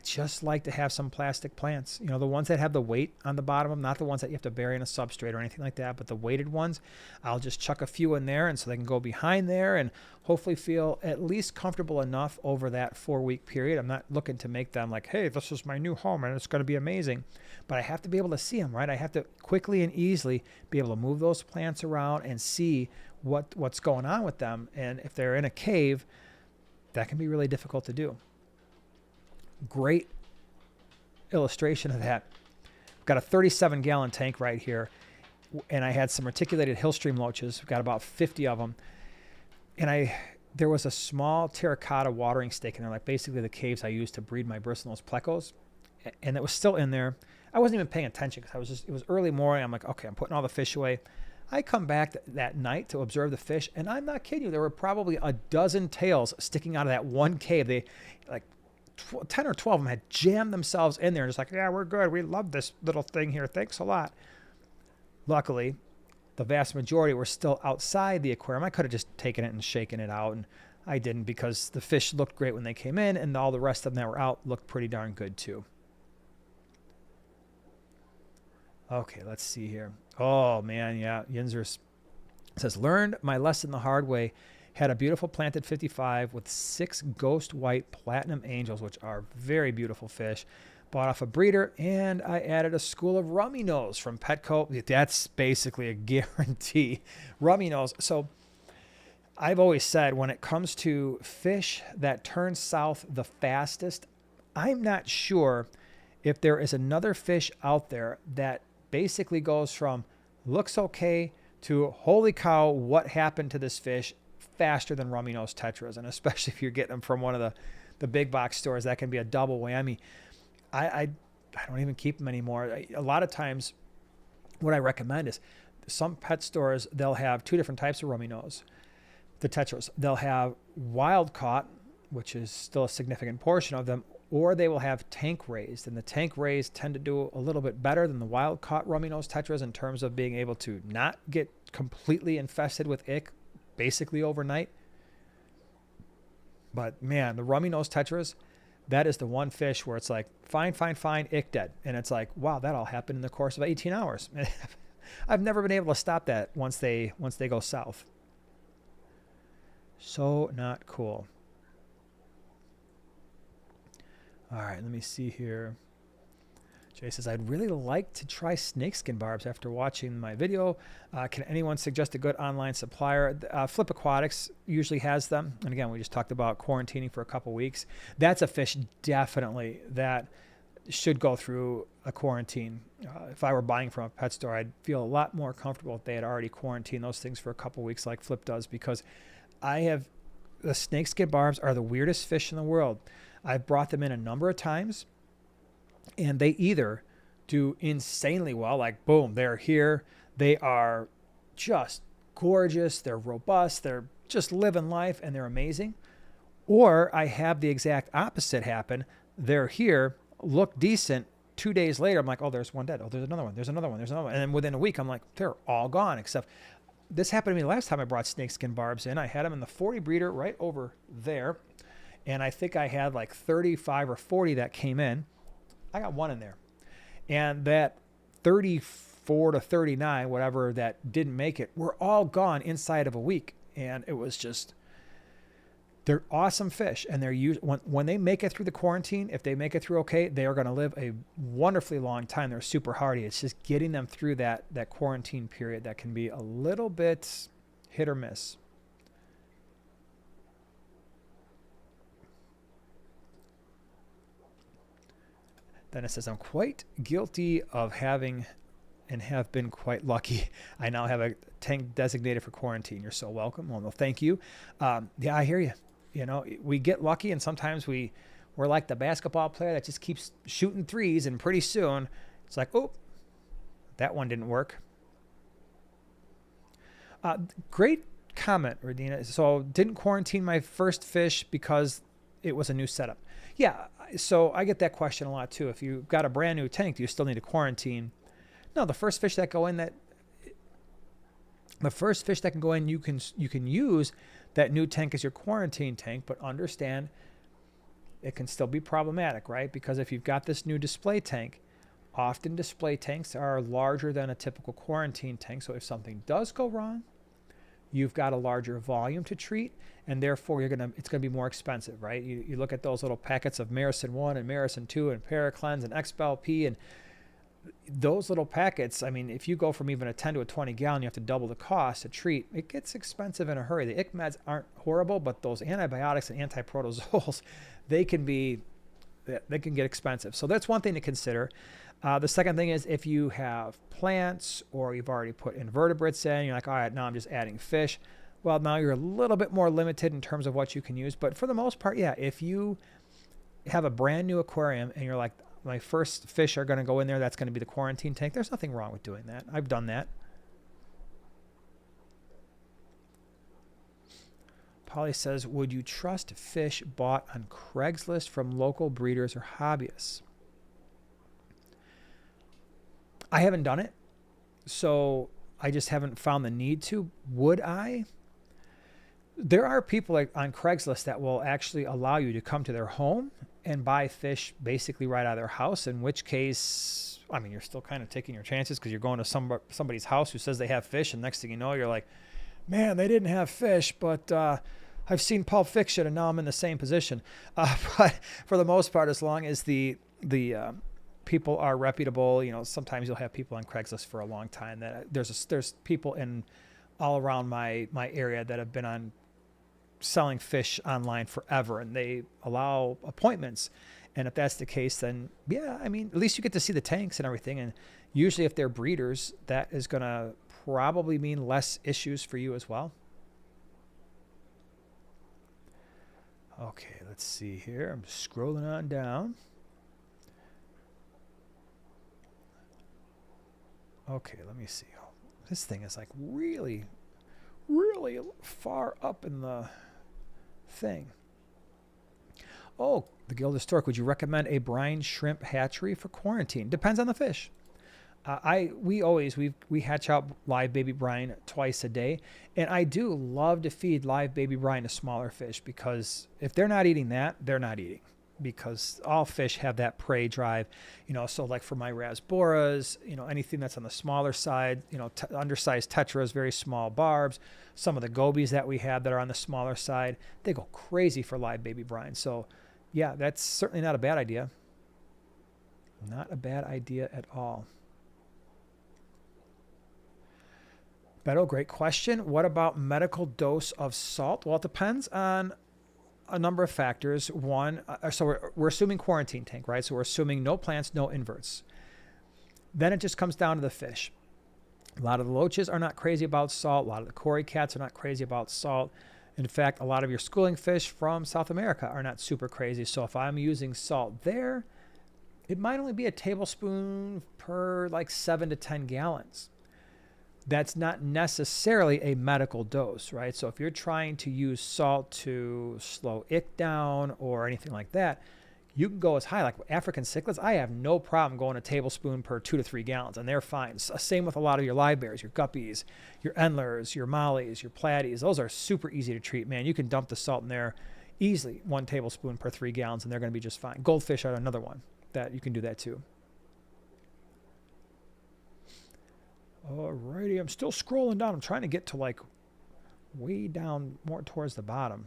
just like to have some plastic plants. The ones that have the weight on the bottom of them, not the ones that you have to bury in a substrate or anything like that, but the weighted ones, I'll just chuck a few in there, and so they can go behind there and hopefully feel at least comfortable enough over that 4-week period. I'm not looking to make them like, hey, this is my new home and it's going to be amazing. But I have to be able to see them, right? I have to quickly and easily be able to move those plants around and see what's going on with them. And if they're in a cave, that can be really difficult to do. Great illustration of that. I've got a 37-gallon tank right here, and I had some reticulated hillstream loaches. I've got about 50 of them. And there was a small terracotta watering stake in there, like basically the caves I used to breed my Bristlenose plecos, and it was still in there. I wasn't even paying attention because it was early morning. I'm like, okay, I'm putting all the fish away. I come back that night to observe the fish, and I'm not kidding you. There were probably a dozen tails sticking out of that one cave. They, like 10 or 12 of them had jammed themselves in there, just like, yeah, we're good. We love this little thing here. Thanks a lot. Luckily, the vast majority were still outside the aquarium. I could have just taken it and shaken it out, and I didn't because the fish looked great when they came in, and all the rest of them that were out looked pretty darn good too. Okay, let's see here. Oh, man, yeah. Yinzer says, learned my lesson the hard way. Had a beautiful planted 55 with 6 ghost white platinum angels, which are very beautiful fish. Bought off a breeder, and I added a school of rummy nose from Petco. That's basically a guarantee. Rummy nose. So I've always said when it comes to fish that turn south the fastest, I'm not sure if there is another fish out there that basically goes from looks okay to holy cow, what happened to this fish faster than rummy nose tetras. And especially if you're getting them from one of the big box stores, that can be a double whammy. I don't even keep them anymore. A lot of times what I recommend is some pet stores, they'll have 2 different types of rummy nose, the tetras. They'll have wild caught, which is still a significant portion of them, or they will have tank raised. And the tank raised tend to do a little bit better than the wild caught rummy nose tetras in terms of being able to not get completely infested with ick basically overnight. But man, the rummy nose tetras, that is the one fish where it's like, fine, ick dead. And it's like, wow, that all happened in the course of 18 hours. I've never been able to stop that once they go south. So not cool. All right, let me see here. Jay says, I'd really like to try snakeskin barbs after watching my video. Can anyone suggest a good online supplier? Flip Aquatics usually has them. And again, we just talked about quarantining for a couple weeks. That's a fish definitely that should go through a quarantine. If I were buying from a pet store, I'd feel a lot more comfortable if they had already quarantined those things for a couple weeks like Flip does, because the snakeskin barbs are the weirdest fish in the world. I've brought them in a number of times, and they either do insanely well, like boom, they're here. They are just gorgeous. They're robust. They're just living life, and they're amazing. Or I have the exact opposite happen. They're here, look decent. 2 days later, I'm like, oh, there's one dead. Oh, there's another one. There's another one. There's another one. And then within a week, I'm like, they're all gone. Except this happened to me last time I brought snakeskin barbs in. I had them in the 40 breeder right over there. And I think I had like 35 or 40 that came in. I got one in there. And that 34 to 39, whatever, that didn't make it, were all gone inside of a week. And it was just, they're awesome fish. And they're when they make it through the quarantine, if they make it through okay, they are going to live a wonderfully long time. They're super hardy. It's just getting them through that quarantine period that can be a little bit hit or miss. Then it says, I'm quite guilty of having and have been quite lucky. I now have a tank designated for quarantine. You're so welcome. Well, no, thank you. Yeah, I hear you. You know, we get lucky, and sometimes we're like the basketball player that just keeps shooting threes, and pretty soon it's like, oh, that one didn't work. Great comment, Radina. So didn't quarantine my first fish because it was a new setup. Yeah, so I get that question a lot too. If you've got a brand new tank, do you still need to quarantine? No, the first fish that can go in, you can use that new tank as your quarantine tank, but understand it can still be problematic, right? Because if you've got this new display tank, often display tanks are larger than a typical quarantine tank. So if something does go wrong, you've got a larger volume to treat, and therefore it's gonna be more expensive, right? You look at those little packets of Maricin 1 and Maricin 2 and Paraclens and Expel P, and those little packets, I mean, if you go from even a 10 to a 20 gallon, you have to double the cost to treat. It gets expensive in a hurry. The ick meds aren't horrible, but those antibiotics and antiprotozoals, they can get expensive. So that's one thing to consider. The second thing is if you have plants or you've already put invertebrates in, you're like, all right, now I'm just adding fish. Well, now you're a little bit more limited in terms of what you can use. But for the most part, yeah, if you have a brand new aquarium and you're like, my first fish are going to go in there, that's going to be the quarantine tank, there's nothing wrong with doing that. I've done that. Polly says, would you trust fish bought on Craigslist from local breeders or hobbyists? I haven't done it, so I just haven't found the need to. Would I? There are people on Craigslist that will actually allow you to come to their home and buy fish basically right out of their house, in which case, I mean, you're still kind of taking your chances because you're going to somebody's house who says they have fish, and next thing you know, you're like, man, they didn't have fish, but I've seen Pulp Fiction, and now I'm in the same position. But for the most part, as long as the people are reputable, sometimes you'll have people on Craigslist for a long time. That there's people in all around my area that have been on selling fish online forever, and they allow appointments. And if that's the case, then yeah, I mean, at least you get to see the tanks and everything. And usually if they're breeders, that is going to probably mean less issues for you as well. Okay, let's see here. I'm scrolling on down. Okay, let me see. Oh, this thing is like really, really far up in the thing. Oh, the Gilded Stork, would you recommend a brine shrimp hatchery for quarantine? Depends on the fish. We hatch out live baby brine twice a day, and I do love to feed live baby brine to smaller fish, because if they're not eating that, they're not eating, because all fish have that prey drive, so like for my rasboras, anything that's on the smaller side, undersized tetras, very small barbs, some of the gobies that we have that are on the smaller side, they go crazy for live baby brine. So yeah, that's certainly not a bad idea. Not a bad idea at all. Beto, great question. What about medical dose of salt? Well, it depends on a number of factors. One, so we're assuming quarantine tank, right? So we're assuming no plants, no inverts. Then it just comes down to the fish. A lot of the loaches are not crazy about salt. A lot of the Cory cats are not crazy about salt. In fact, a lot of your schooling fish from South America are not super crazy. So if I'm using salt there, it might only be a tablespoon per like 7 to 10 gallons. That's not necessarily a medical dose, right? So if you're trying to use salt to slow ick down or anything like that, you can go as high. Like African cichlids, I have no problem going a tablespoon per 2 to 3 gallons, and they're fine. Same with a lot of your live bears, your guppies, your endlers, your mollies, your platies. Those are super easy to treat, man. You can dump the salt in there easily, 1 tablespoon per 3 gallons, and they're going to be just fine. Goldfish are another one that you can do that too. Alrighty, I'm still scrolling down. I'm trying to get to like way down more towards the bottom.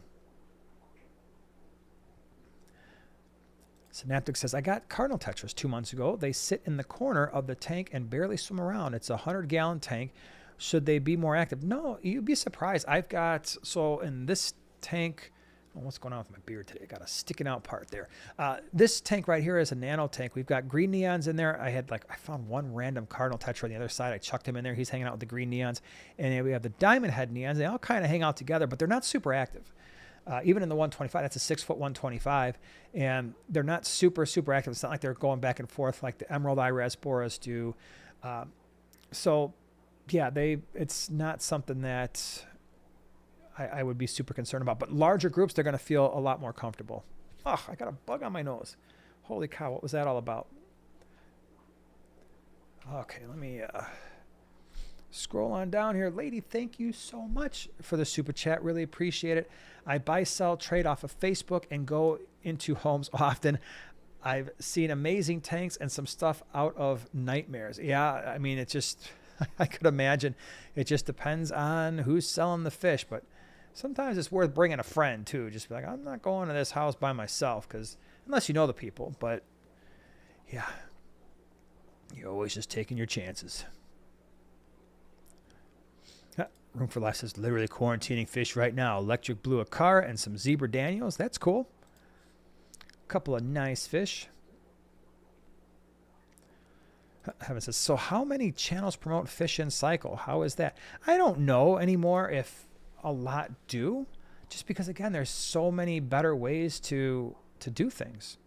Synaptic says, I got cardinal tetras 2 months ago. They sit in the corner of the tank and barely swim around. It's a 100-gallon tank. Should they be more active? No, you'd be surprised. So in this tank, what's going on with my beard today? I got a sticking out part there. This tank right here is a nano tank. We've got green neons in there. I found one random cardinal tetra on the other side. I chucked him in there. He's hanging out with the green neons. And then we have the diamond head neons. They all kind of hang out together, but they're not super active. Even in the 125, that's a 6-foot 125, and they're not super, super active. It's not like they're going back and forth like the emerald eye rasboras do. So yeah, it's not something that I would be super concerned about, but larger groups, they're going to feel a lot more comfortable. Oh, I got a bug on my nose. Holy cow, what was that all about? Okay, let me scroll on down here. Lady, thank you so much for the super chat. Really appreciate it. I buy, sell, trade off of Facebook and go into homes often. I've seen amazing tanks and some stuff out of nightmares. Yeah, I mean, it just, I could imagine. It just depends on who's selling the fish, but sometimes it's worth bringing a friend too. Just be like, I'm not going to this house by myself, because unless you know the people, but yeah, you're always just taking your chances. Room for Life says, literally quarantining fish right now. Electric blue acara and some zebra daniels. That's cool. A couple of nice fish. Heaven says, so how many channels promote fish in cycle? How is that? I don't know anymore if a lot do, just because again, there's so many better ways to do things.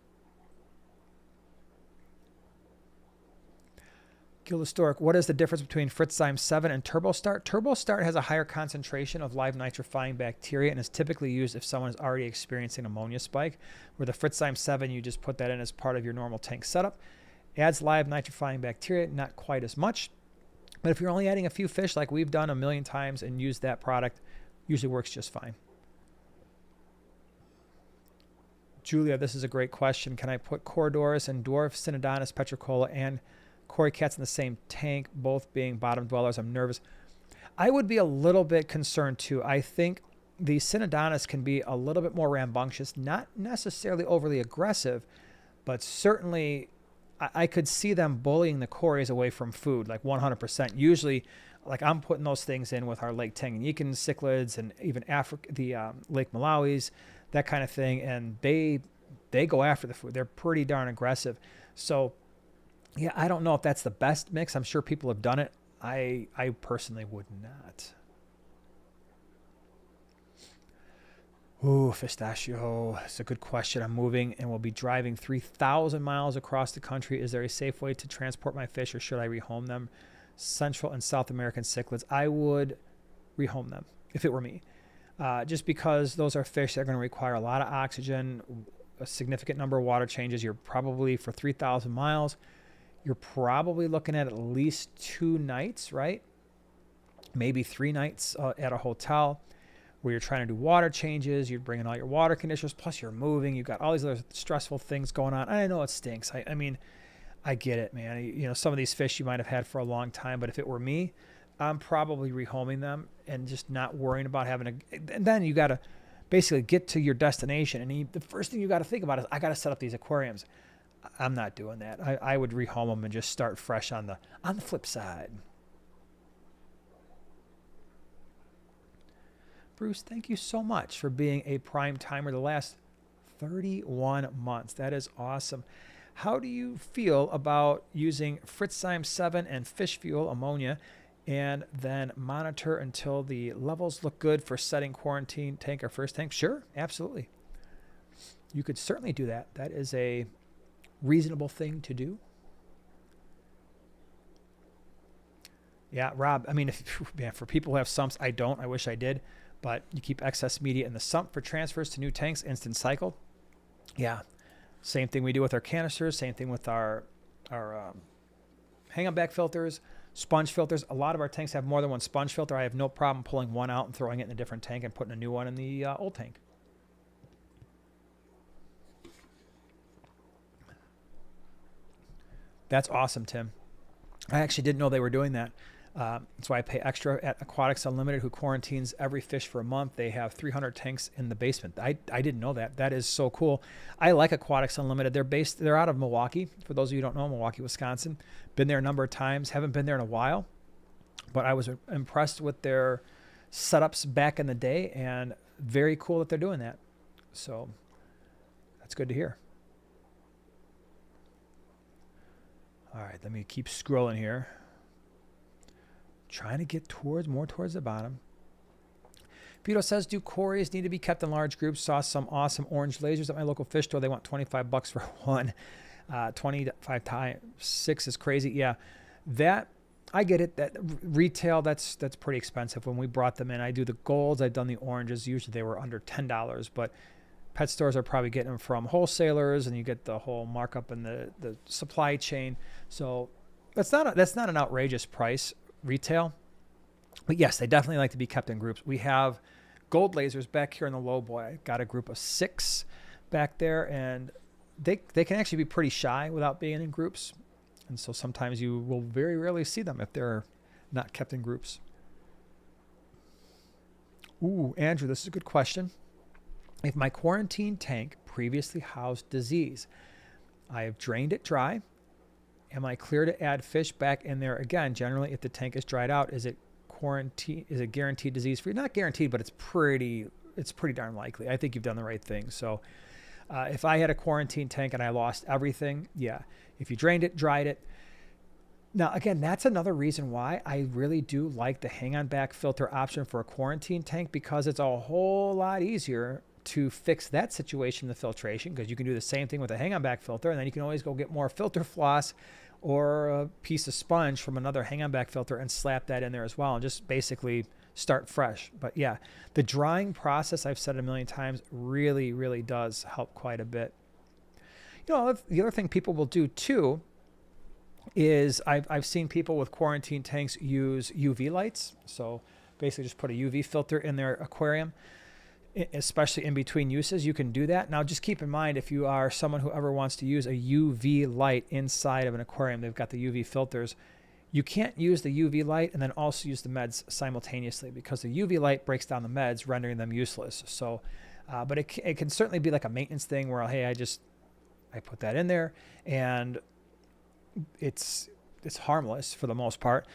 Gilded Stork, what is the difference between Fritzheim 7 and TurboStart? TurboStart has a higher concentration of live nitrifying bacteria and is typically used if someone is already experiencing ammonia spike, where the Fritzheim 7, you just put that in as part of your normal tank setup. Adds live nitrifying bacteria, not quite as much. But if you're only adding a few fish like we've done a million times and used that product, usually works just fine. Julia, this is a great question. Can I put Corydoras and dwarf Synodontis petricola and Cory cats in the same tank, both being bottom dwellers? I'm nervous. I would be a little bit concerned too. I think the Synodontis can be a little bit more rambunctious, not necessarily overly aggressive, but certainly I could see them bullying the Corys away from food, like 100%. Usually, like I'm putting those things in with our Lake Tanganyika cichlids and even the Lake Malawis, that kind of thing, and they go after the food. They're pretty darn aggressive. So, yeah, I don't know if that's the best mix. I'm sure people have done it. I personally would not. Ooh, pistachio. It's a good question. I'm moving and will be driving 3,000 miles across the country. Is there a safe way to transport my fish, or should I rehome them? Central and South American cichlids. I would rehome them if it were me. Just because those are fish that are going to require a lot of oxygen, a significant number of water changes. You're probably, for 3,000 miles, you're probably looking at least 2 nights, right? Maybe 3 nights at a hotel where you're trying to do water changes. You're bringing all your water conditioners, plus you're moving. You've got all these other stressful things going on. I know it stinks. I mean, I get it, man. You know, some of these fish you might have had for a long time, but if it were me, I'm probably rehoming them and just not worrying about having and then you got to basically get to your destination. And the first thing you got to think about is, I got to set up these aquariums. I'm not doing that. I would rehome them and just start fresh on the flip side. Bruce, thank you so much for being a prime timer the last 31 months. That is awesome. How do you feel about using Fritzheim 7 and fish fuel, ammonia, and then monitor until the levels look good for setting quarantine tank or first tank? Sure, absolutely. You could certainly do that. That is a reasonable thing to do. Yeah, Rob, I mean, for people who have sumps, I don't. I wish I did. But you keep excess media in the sump for transfers to new tanks, instant cycle. Yeah, same thing we do with our canisters, same thing with our hang-on back filters, sponge filters. A lot of our tanks have more than one sponge filter. I have no problem pulling one out and throwing it in a different tank and putting a new one in the old tank. That's awesome, Tim. I actually didn't know they were doing that. That's why I pay extra at Aquatics Unlimited, who quarantines every fish for a month. They have 300 tanks in the basement. I didn't know that. That is so cool. I like Aquatics Unlimited. They're out of Milwaukee. For those of you who don't know, Milwaukee, Wisconsin. Been there a number of times. Haven't been there in a while, but I was impressed with their setups back in the day, and very cool that they're doing that. So that's good to hear. All right, let me keep scrolling here. Trying to get more towards the bottom. Vito says, do Corys need to be kept in large groups? Saw some awesome orange lasers at my local fish store. They want $25 for one. 25 times 6 is crazy. Yeah, that I get it. That retail, that's pretty expensive. When we brought them in, I do the golds. I've done the oranges. Usually they were under $10, but pet stores are probably getting them from wholesalers, and you get the whole markup in the supply chain. So that's not an outrageous price retail, but yes, they definitely like to be kept in groups. We have gold lasers back here in the low boy. I got a group of 6 back there, and they can actually be pretty shy without being in groups, and so sometimes you will very rarely see them if they're not kept in groups. Ooh, Andrew, this is a good question. If my quarantine tank previously housed disease, I have drained it dry. Am I clear to add fish back in there again? Generally, if the tank is dried out, is it guaranteed disease free? Not guaranteed, but it's pretty darn likely. I think you've done the right thing. So if I had a quarantine tank and I lost everything, yeah. If you drained it, dried it. Now, again, that's another reason why I really do like the hang-on back filter option for a quarantine tank, because it's a whole lot easier to fix that situation, the filtration, because you can do the same thing with a hang-on back filter, and then you can always go get more filter floss or a piece of sponge from another hang-on back filter and slap that in there as well, and just basically start fresh. But yeah, the drying process, I've said it a million times, really, really does help quite a bit. You know, the other thing people will do too is I've seen people with quarantine tanks use UV lights. So basically just put a UV filter in their aquarium, especially in between uses. You can do that. Now, just keep in mind, if you are someone who ever wants to use a UV light inside of an aquarium, they've got the UV filters. You can't use the UV light and then also use the meds simultaneously, because the UV light breaks down the meds, rendering them useless. So, but it can certainly be like a maintenance thing where, hey, I put that in there, and it's harmless for the most part.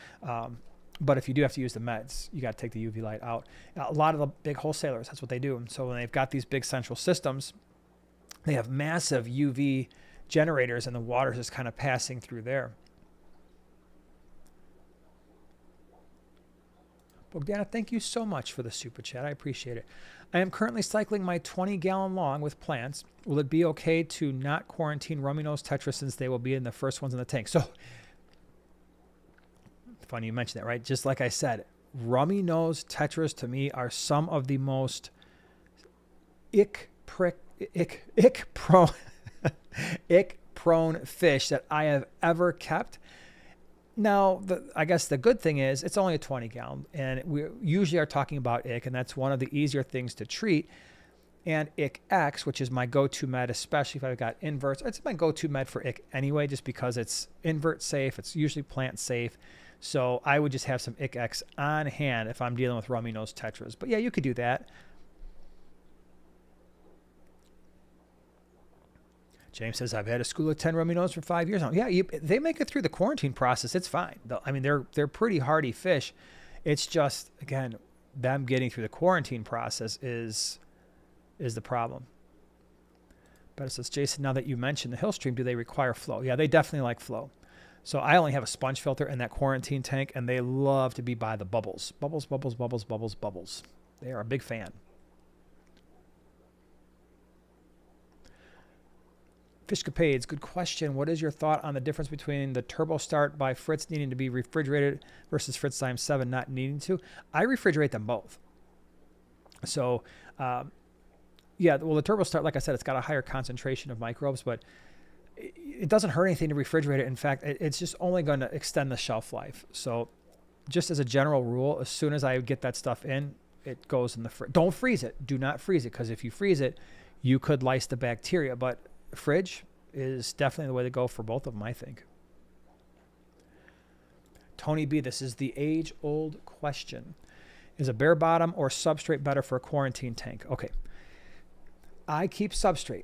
But if you do have to use the meds, you got to take the UV light out. Now, a lot of the big wholesalers, that's what they do. And so when they've got these big central systems, they have massive UV generators, and the water's just kind of passing through there. Bogdana, thank you so much for the super chat. I appreciate it. I am currently cycling my 20-gallon long with plants. Will it be okay to not quarantine rummy nose tetras since they will be in the first ones in the tank? So, funny you mentioned that, right? Just like I said, rummy nose tetras to me are some of the most ick prone fish that I have ever kept. Now, I guess the good thing is it's only a 20 gallon, and we usually are talking about ick, and that's one of the easier things to treat. And ick X, which is my go-to med, especially if I've got inverts. It's my go-to med for ick anyway, just because it's invert safe. It's usually plant safe. So I would just have some ick X on hand if I'm dealing with rummy nose tetras. But yeah, you could do that. James says, I've had a school of 10 rummy nose for 5 years now. Yeah, they make it through the quarantine process. It's fine. I mean, they're pretty hardy fish. It's just, again, them getting through the quarantine process is the problem. But it says, Jason, now that you mentioned the hill stream, do they require flow? Yeah, they definitely like flow. So I only have a sponge filter in that quarantine tank, and they love to be by the bubbles. Bubbles, bubbles, bubbles, bubbles, bubbles. They are a big fan. Fishcapades, good question. What is your thought on the difference between the turbo start by Fritz needing to be refrigerated versus Fritz Time 7 not needing to? I refrigerate them both. So, yeah, well, the turbo start, like I said, it's got a higher concentration of microbes, but it doesn't hurt anything to refrigerate it. In fact, it's just only going to extend the shelf life. So just as a general rule, as soon as I get that stuff in, it goes in the fridge. Don't freeze it. Do not freeze it, because if you freeze it, you could lyse the bacteria. But fridge is definitely the way to go for both of them, I think. Tony B, this is the age-old question. Is a bare bottom or substrate better for a quarantine tank? Okay. I keep substrate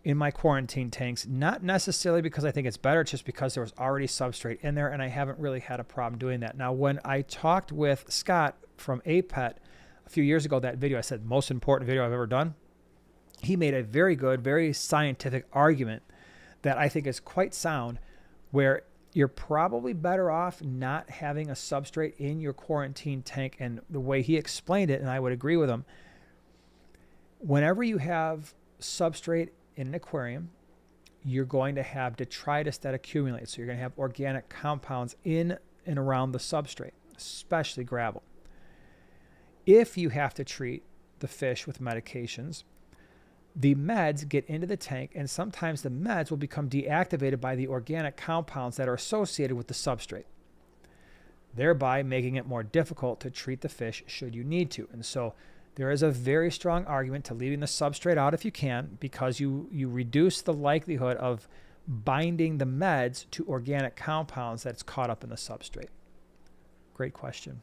in my quarantine tanks, not necessarily because I think it's better, just because there was already substrate in there, and I haven't really had a problem doing that. Now, when I talked with Scott from APET a few years ago, that video, I said, most important video I've ever done. He made a very good, very scientific argument that I think is quite sound, where you're probably better off not having a substrate in your quarantine tank. And the way he explained it, and I would agree with him, whenever you have substrate in an aquarium, you're going to have detritus that accumulates. So you're going to have organic compounds in and around the substrate, especially gravel. If you have to treat the fish with medications, the meds get into the tank, and sometimes the meds will become deactivated by the organic compounds that are associated with the substrate, thereby making it more difficult to treat the fish should you need to. And so there is a very strong argument to leaving the substrate out if you can, because you reduce the likelihood of binding the meds to organic compounds that's caught up in the substrate. Great question.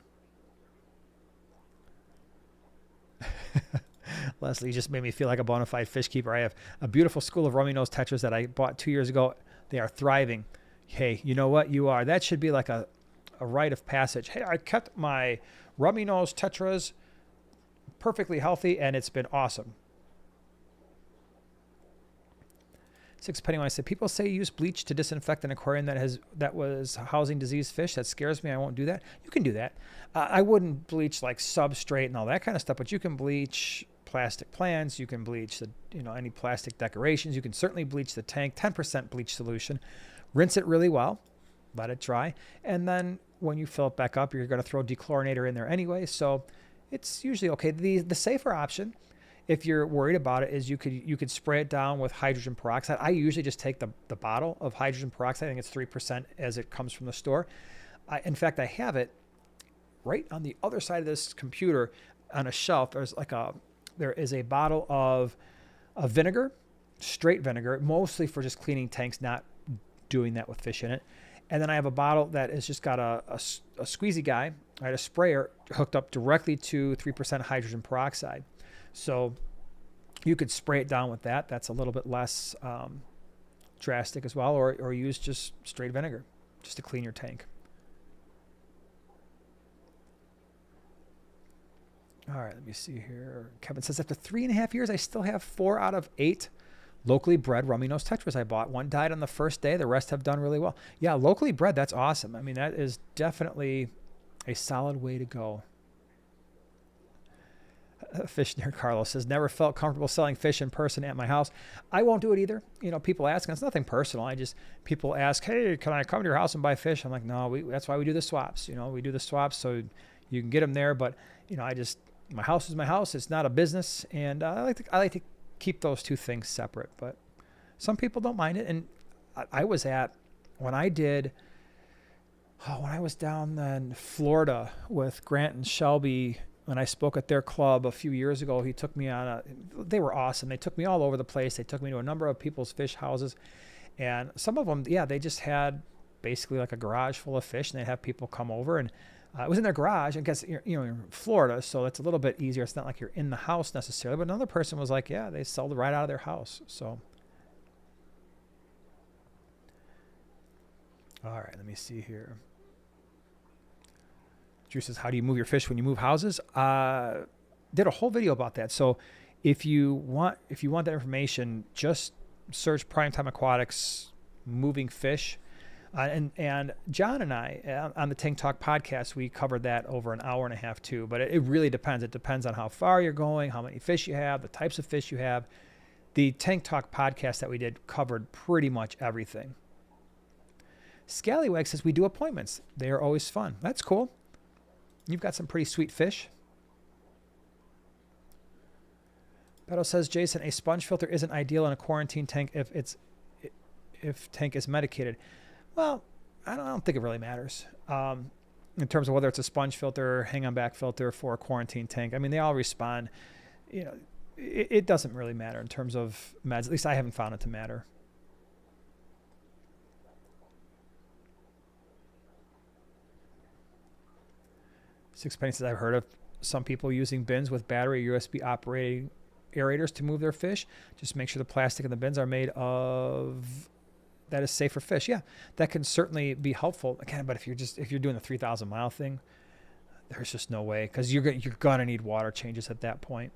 Leslie, you just made me feel like a bona fide fish keeper. I have a beautiful school of rummy nose tetras that I bought 2 years ago. They are thriving. Hey, you know what? You are. That should be like a rite of passage. Hey, I kept my rummy nose tetras perfectly healthy, and it's been awesome. Six Pennywise said, people say use bleach to disinfect an aquarium that was housing diseased fish. That scares me. I won't do that. You can do that. I wouldn't bleach like substrate and all that kind of stuff, but you can bleach plastic plants. You can bleach any plastic decorations. You can certainly bleach the tank. 10% bleach solution. Rinse it really well. Let it dry. And then when you fill it back up, you're going to throw dechlorinator in there anyway. So it's usually okay. The safer option, if you're worried about it, is you could spray it down with hydrogen peroxide. I usually just take the bottle of hydrogen peroxide. I think it's 3% as it comes from the store. In fact, I have it right on the other side of this computer on a shelf. There is a bottle of vinegar, straight vinegar, mostly for just cleaning tanks, not doing that with fish in it. And then I have a bottle that has just got a squeezy guy. I had a sprayer hooked up directly to 3% hydrogen peroxide. So you could spray it down with that. That's a little bit less drastic as well, or use just straight vinegar just to clean your tank. All right, let me see here. Kevin says, after 3.5 years, I still have 4 out of 8 locally bred rummy nose tetras I bought. One died on the first day. The rest have done really well. Yeah, locally bred, that's awesome. I mean, that is definitely a solid way to go. Fish near Carlos says, never felt comfortable selling fish in person at my house. I won't do it either. You know, people ask, and it's nothing personal. People ask, hey, can I come to your house and buy fish? I'm like, no, that's why we do the swaps. You know, we do the swaps so you can get them there. But, you know, my house is my house. It's not a business. And I like to keep those two things separate, but some people don't mind it. And I was when I was down in Florida with Grant and Shelby, when I spoke at their club a few years ago, he took me they were awesome. They took me all over the place. They took me to a number of people's fish houses, and some of them, they just had basically like a garage full of fish, and they'd have people come over, and it was in their garage. I guess you're in Florida, so it's a little bit easier. It's not like you're in the house necessarily. But another person was like, yeah, they sold it right out of their house. So, all right, let me see here. Drew says, how do you move your fish when you move houses? Did a whole video about that. So if you want that information, just search Primetime Aquatics moving fish. And John and I, on the Tank Talk podcast, we covered that over an hour and a half too. But it really depends. It depends on how far you're going, how many fish you have, the types of fish you have. The Tank Talk podcast that we did covered pretty much everything. Scallywag says, we do appointments. They are always fun. That's cool. You've got some pretty sweet fish. Beto says, Jason, a sponge filter isn't ideal in a quarantine tank if tank is medicated. Well, I don't think it really matters in terms of whether it's a sponge filter, hang-on back filter for a quarantine tank. I mean, they all respond. You know, it doesn't really matter in terms of meds. At least I haven't found it to matter. Sixpenny says, I've heard of some people using bins with battery USB operating aerators to move their fish. Just make sure the plastic in the bins are made of that is safe for fish. Yeah, that can certainly be helpful. Again, but if you're doing the 3,000 mile thing, there's just no way, because you're gonna need water changes at that point.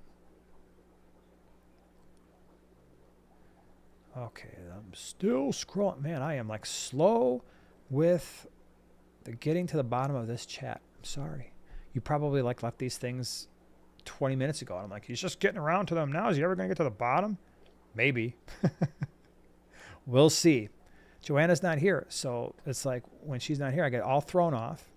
Okay, I'm still scrolling. Man, I am like slow with the getting to the bottom of this chat. I'm sorry. You probably left these things 20 minutes ago. And I'm like, he's just getting around to them now. Is he ever going to get to the bottom? Maybe. We'll see. Joanna's not here. So it's like when she's not here, I get all thrown off.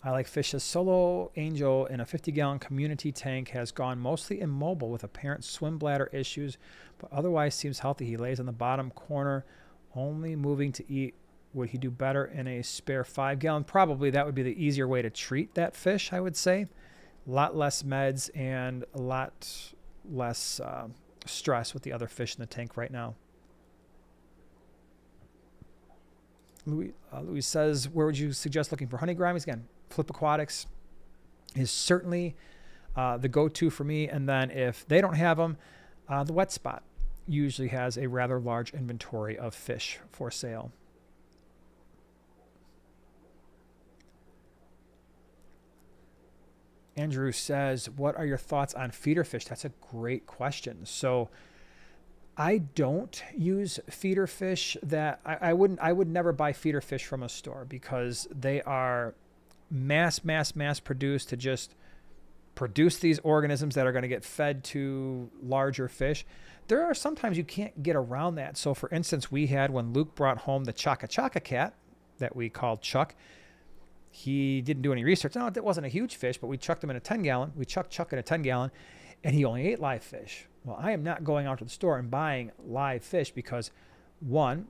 I like fish. A solo angel in a 50-gallon community tank has gone mostly immobile with apparent swim bladder issues, but otherwise seems healthy. He lays on the bottom corner, only moving to eat. Would he do better in a spare 5-gallon? Probably. That would be the easier way to treat that fish, I would say. A lot less meds and a lot less stress with the other fish in the tank right now. Louis says, where would you suggest looking for honey grammies? Again, Flip Aquatics is certainly the go-to for me. And then if they don't have them, the Wet Spot usually has a rather large inventory of fish for sale. Andrew says, what are your thoughts on feeder fish? That's a great question. So I don't use feeder fish. That I would never buy feeder fish from a store, because they are mass produced to just produce these organisms that are going to get fed to larger fish. There are sometimes you can't get around that. So for instance, we had, when Luke brought home the Chaka Chaka cat that we called Chuck, he didn't do any research. No, it wasn't a huge fish, but we chucked him in a 10-gallon. We chucked Chuck in a 10-gallon, and he only ate live fish. Well, I am not going out to the store and buying live fish because, one,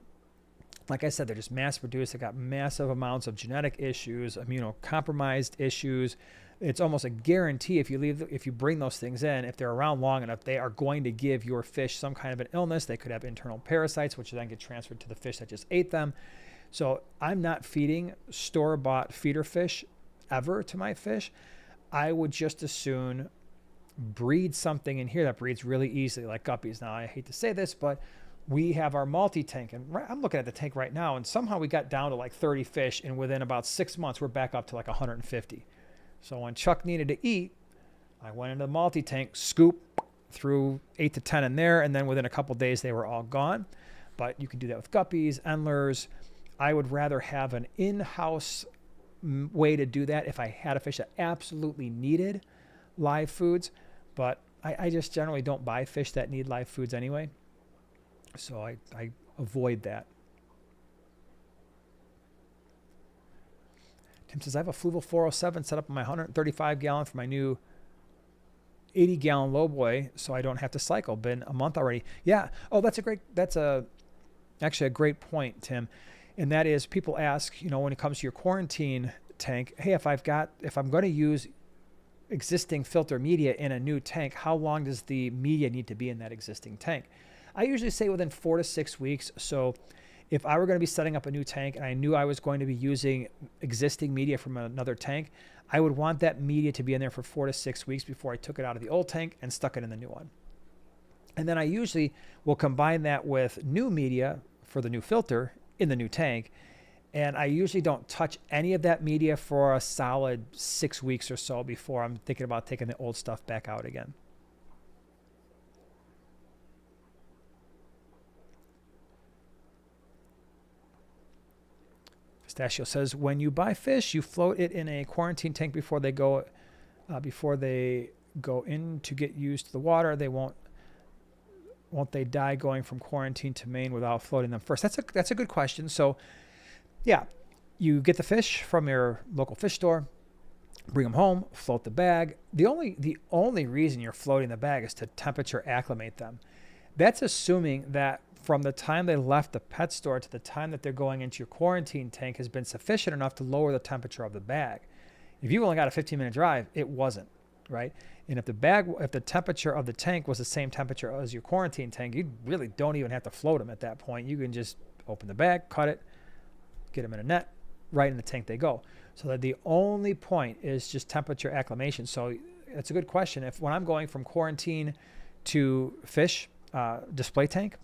like I said, they're just mass produced. They got massive amounts of genetic issues, immunocompromised issues. it's almost a guarantee if you bring those things in, if they're around long enough, they are going to give your fish some kind of an illness. They could have internal parasites, which then get transferred to the fish that just ate them. So I'm not feeding store-bought feeder fish ever to my fish. I would just as soon breed something in here that breeds really easily, like guppies. Now, I hate to say this, but we have our multi-tank, and I'm looking at the tank right now, and somehow we got down to like 30 fish, and within about 6 months, we're back up to like 150. So when Chuck needed to eat, I went into the multi-tank, scoop, threw 8 to 10 in there, and then within a couple days, they were all gone. But you can do that with guppies, endlers. I would rather have an in-house way to do that if I had a fish that absolutely needed live foods. But I just generally don't buy fish that need live foods anyway. So I avoid that. Tim says, I have a Fluval 407 set up on my 135 gallon for my new 80 gallon lowboy, so I don't have to cycle. Been a month already. Yeah. Oh, that's actually a great point, Tim. And that is, people ask, when it comes to your quarantine tank, hey, if I'm going to use existing filter media in a new tank, how long does the media need to be in that existing tank? I usually say within 4 to 6 weeks. So if I were going to be setting up a new tank and I knew I was going to be using existing media from another tank, I would want that media to be in there for 4 to 6 weeks before I took it out of the old tank and stuck it in the new one. And then I usually will combine that with new media for the new filter in the new tank. And I usually don't touch any of that media for a solid 6 weeks or so before I'm thinking about taking the old stuff back out again. Pistachio says, when you buy fish, you float it in a quarantine tank before they go in to get used to the water. They won't they die going from quarantine to main without floating them first? That's a good question. So yeah, you get the fish from your local fish store, bring them home, float the bag. The only reason you're floating the bag is to temperature acclimate them. That's assuming that from the time they left the pet store to the time that they're going into your quarantine tank has been sufficient enough to lower the temperature of the bag. If you've only got a 15-minute drive, it wasn't, right? And if the temperature of the tank was the same temperature as your quarantine tank, you really don't even have to float them at that point. You can just open the bag, cut it, get them in a net, right in the tank they go. So that the only point is just temperature acclimation. So that's a good question. When I'm going from quarantine to fish display tank,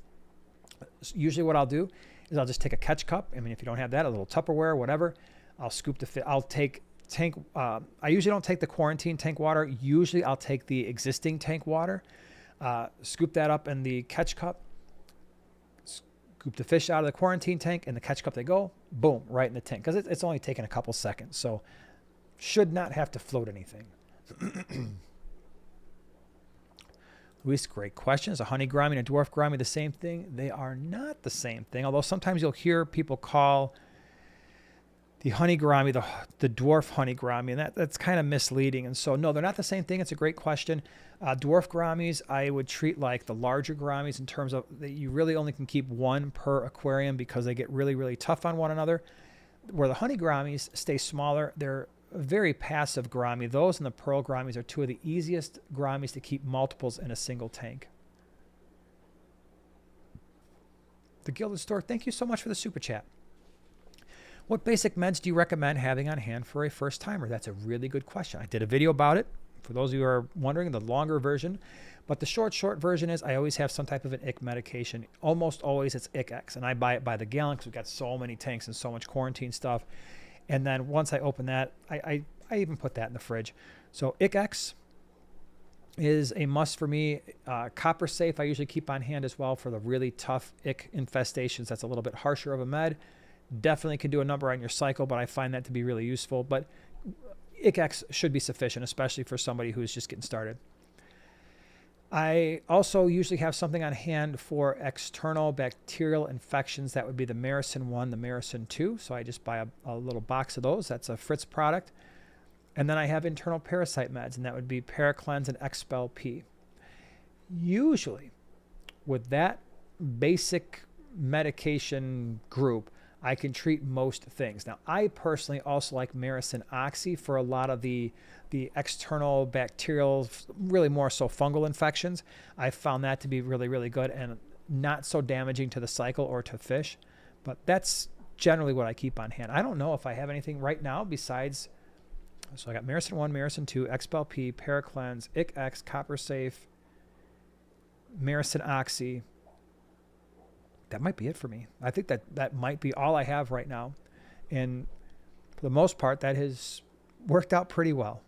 usually what I'll do is I'll just take a catch cup. I mean, if you don't have that, a little Tupperware, whatever, I'll scoop the fish. I'll take tank. I usually don't take the quarantine tank water. Usually I'll take the existing tank water, scoop that up in the catch cup, scoop the fish out of the quarantine tank, in the catch cup they go, boom, right in the tank. Because it's only taking a couple seconds. So should not have to float anything. Luis, great question. Is a honey gourami and a dwarf gourami the same thing? They are not the same thing, although sometimes you'll hear people call the honey gourami the dwarf honey gourami, and that's kind of misleading. And so, no, they're not the same thing. It's a great question. Dwarf gouramis, I would treat like the larger gouramis in terms of that you really only can keep one per aquarium because they get really, really tough on one another. Where the honey gouramis stay smaller, they're a very passive gourami. Those and the pearl gouramis are two of the easiest gouramis to keep multiples in a single tank. The Gilded Stork, thank you so much for the super chat. What basic meds do you recommend having on hand for a first timer? That's a really good question. I did a video about it. For those of you who are wondering, the longer version. But the short version is I always have some type of an ick medication. Almost always it's ICX. And I buy it by the gallon because we've got so many tanks and so much quarantine stuff. And then once I open that, I even put that in the fridge. So ICX is a must for me. Copper Safe I usually keep on hand as well for the really tough ick infestations. That's a little bit harsher of a med. Definitely can do a number on your cycle, but I find that to be really useful. But ICX should be sufficient, especially for somebody who's just getting started. I also usually have something on hand for external bacterial infections. That would be the Maricin 1, the Maricin 2. So I just buy a little box of those. That's a Fritz product. And then I have internal parasite meds, and that would be Paracleanse and Expel P. Usually, with that basic medication group, I can treat most things. Now, I personally also like Maricin Oxy for a lot of the external bacterial, really more so fungal infections. I found that to be really, really good and not so damaging to the cycle or to fish. But that's generally what I keep on hand. I don't know if I have anything right now besides, so I got Maricin 1, Maricin 2, Expel P, Paracleanse, ICX, Copper Safe, Maricin Oxy. That might be it for me. I think that might be all I have right now. And for the most part, that has worked out pretty well.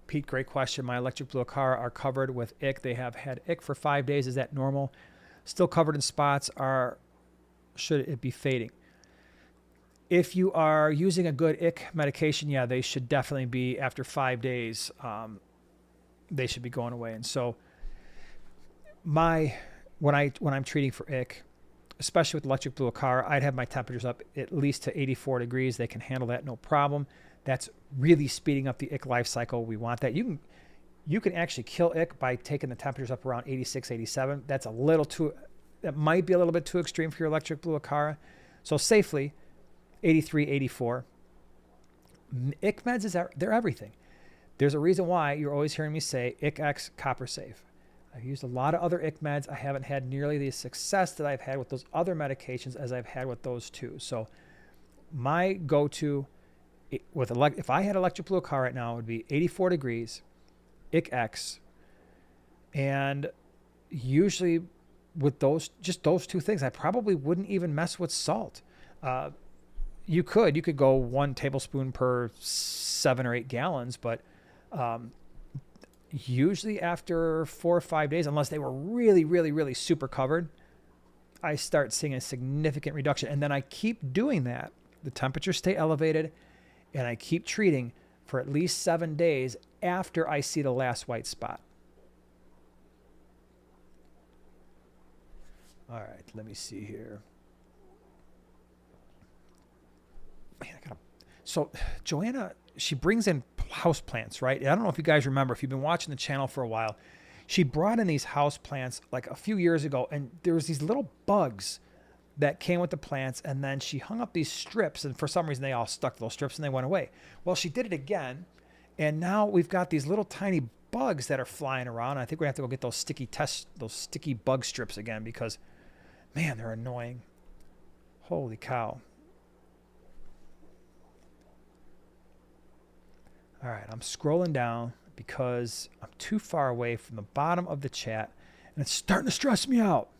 Pete, great question. My electric blue acara are covered with ick. They have had ick for 5 days. Is that normal? Still covered in spots. Should it be fading? If you are using a good ick medication, yeah, they should definitely be, after 5 days, they should be going away. And so when I'm treating for ick, especially with electric blue acara, I'd have my temperatures up at least to 84 degrees. They can handle that no problem. That's really speeding up the ick life cycle. We want that. You can actually kill ick by taking the temperatures up around 86, 87. That might be a little bit too extreme for your electric blue acara. So safely, 83, 84. Ick meds, they're everything. There's a reason why you're always hearing me say ICX Copper Safe. I've used a lot of other ick meds. I haven't had nearly the success that I've had with those other medications as I've had with those two. So my go-to if I had electric blue acara right now, it would be 84 degrees, ICX, and usually with those two things, I probably wouldn't even mess with salt. You could go 1 tablespoon per 7 or 8 gallons, but usually after 4 or 5 days, unless they were really, really, really super covered, I start seeing a significant reduction. And then I keep doing that. The temperatures stay elevated, and I keep treating for at least 7 days after I see the last white spot. All right, let me see here. Man, so Joanna, she brings in house plants, right? I don't know if you guys remember, if you've been watching the channel for a while, she brought in these house plants like a few years ago, and there was these little bugs that came with the plants, and then she hung up these strips, and for some reason they all stuck to those strips and they went away. Well, she did it again, and now we've got these little tiny bugs that are flying around. I think we have to go get those sticky bug strips again, because man, they're annoying. Holy cow. All right, I'm scrolling down because I'm too far away from the bottom of the chat, and it's starting to stress me out.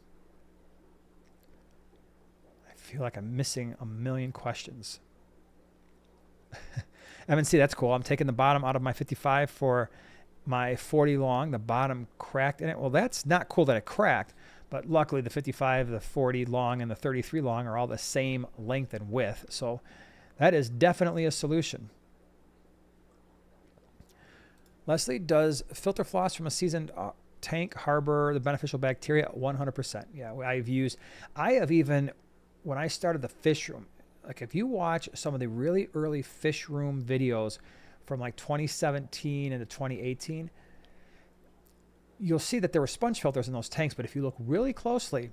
I feel like I'm missing a million questions. Evan C, that's cool. I'm taking the bottom out of my 55 for my 40 long. The bottom cracked in it. Well, that's not cool that it cracked, but luckily the 55, the 40 long, and the 33 long are all the same length and width. So that is definitely a solution. Leslie, does filter floss from a seasoned tank harbor the beneficial bacteria? 100%. Yeah, I have even, when I started the fish room, like if you watch some of the really early fish room videos from like 2017 into 2018, you'll see that there were sponge filters in those tanks. But if you look really closely,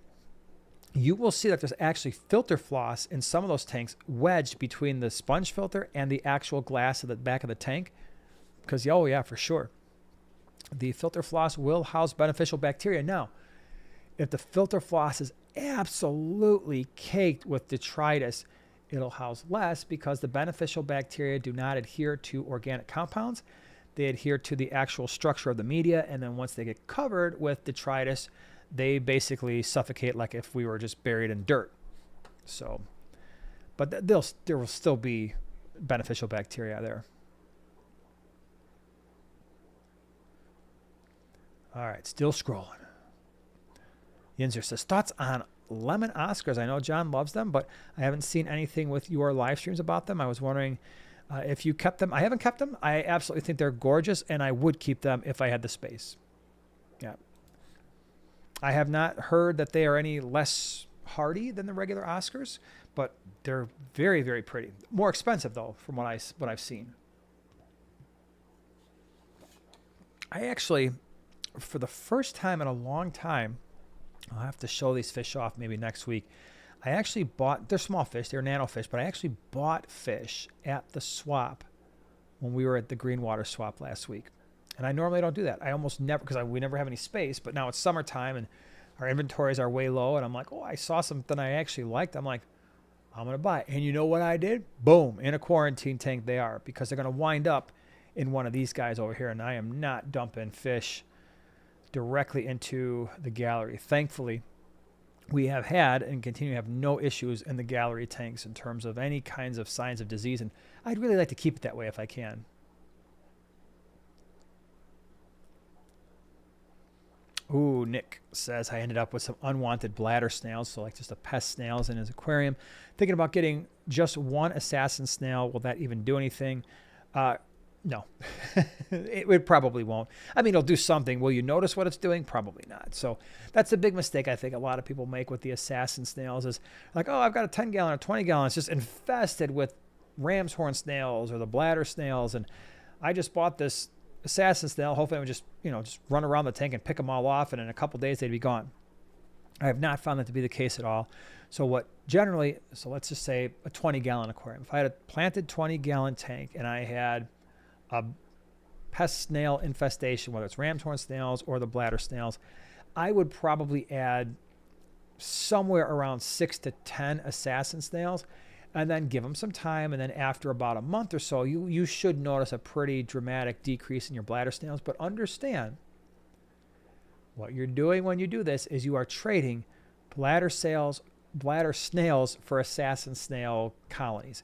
you will see that there's actually filter floss in some of those tanks wedged between the sponge filter and the actual glass at the back of the tank. Because, oh yeah, for sure, the filter floss will house beneficial bacteria. Now, if the filter floss is absolutely caked with detritus, it'll house less, because the beneficial bacteria do not adhere to organic compounds. They adhere to the actual structure of the media, and then once they get covered with detritus, they basically suffocate like if we were just buried in dirt. So, but there will still be beneficial bacteria there. All right, still scrolling. Yinzer says, thoughts on lemon Oscars? I know John loves them, but I haven't seen anything with your live streams about them. I was wondering if you kept them. I haven't kept them. I absolutely think they're gorgeous, and I would keep them if I had the space. Yeah. I have not heard that they are any less hardy than the regular Oscars, but they're very, very pretty. More expensive, though, from what I've seen. I actually, for the first time in a long time, I'll have to show these fish off maybe next week. I actually bought, they're small fish, they're nano fish, but I actually bought fish at the swap when we were at the green water swap last week. And I normally don't do that. I almost never, because we never have any space, but now it's summertime and our inventories are way low. And I'm like, oh, I saw something I actually liked. I'm like, I'm going to buy it. And you know what I did? Boom, in a quarantine tank they are, because they're going to wind up in one of these guys over here. And I am not dumping fish directly into the gallery. Thankfully, we have had and continue to have no issues in the gallery tanks in terms of any kinds of signs of disease. And I'd really like to keep it that way if I can. Ooh, Nick says, I ended up with some unwanted bladder snails, so like just a pest snails in his aquarium. Thinking about getting just one assassin snail. Will that even do anything? No, it probably won't. I mean, it'll do something. Will you notice what it's doing? Probably not. So that's a big mistake I think a lot of people make with the assassin snails is like, oh, I've got a 10-gallon or 20-gallon. It's just infested with ram's horn snails or the bladder snails. And I just bought this assassin snail. Hopefully I would just run around the tank and pick them all off. And in a couple days, they'd be gone. I have not found that to be the case at all. So let's just say a 20-gallon aquarium. If I had a planted 20-gallon tank and I had a pest snail infestation, whether it's ram's horn snails or the bladder snails, I would probably add somewhere around 6 to 10 assassin snails and then give them some time. And then after about a month or so, you should notice a pretty dramatic decrease in your bladder snails. But understand, what you're doing when you do this is you are trading bladder snails for assassin snail colonies.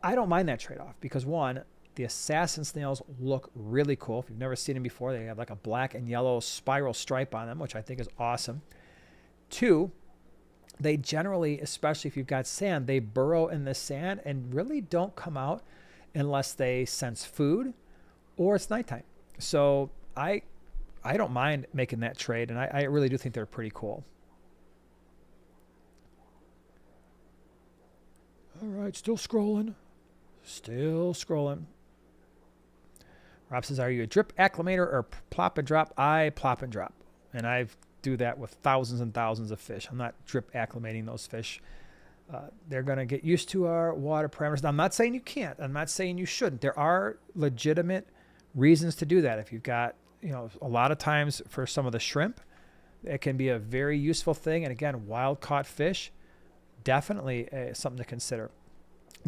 I don't mind that trade-off because one, the assassin snails look really cool. If you've never seen them before, they have like a black and yellow spiral stripe on them, which I think is awesome. Two, they generally, especially if you've got sand, they burrow in the sand and really don't come out unless they sense food or it's nighttime. So I don't mind making that trade, and I really do think they're pretty cool. All right, still scrolling. Rob says, are you a drip acclimator or plop and drop? I plop and drop. And I do that with thousands and thousands of fish. I'm not drip acclimating those fish. They're going to get used to our water parameters. Now, I'm not saying you can't. I'm not saying you shouldn't. There are legitimate reasons to do that. If you've got, a lot of times for some of the shrimp, it can be a very useful thing. And again, wild caught fish, definitely something to consider.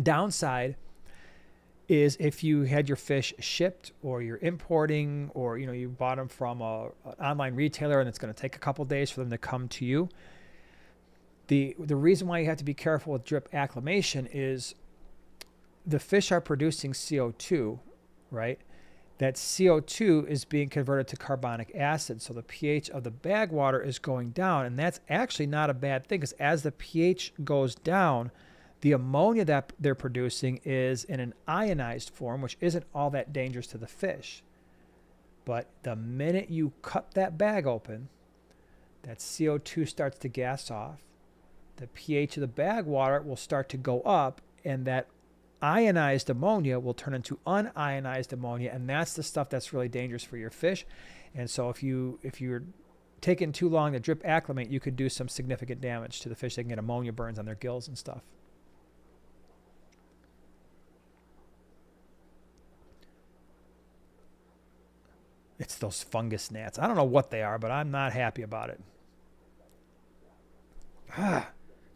Downside is if you had your fish shipped or you're importing or, you bought them from an online retailer and it's going to take a couple days for them to come to you. The reason why you have to be careful with drip acclimation is the fish are producing CO2, right? That CO2 is being converted to carbonic acid. So the pH of the bag water is going down. And that's actually not a bad thing because as the pH goes down, the ammonia that they're producing is in an ionized form, which isn't all that dangerous to the fish. But the minute you cut that bag open, that CO2 starts to gas off. The pH of the bag water will start to go up, and that ionized ammonia will turn into unionized ammonia, and that's the stuff that's really dangerous for your fish. And so if you're taking too long to drip acclimate, you could do some significant damage to the fish. They can get ammonia burns on their gills and stuff. It's those fungus gnats. I don't know what they are, but I'm not happy about it.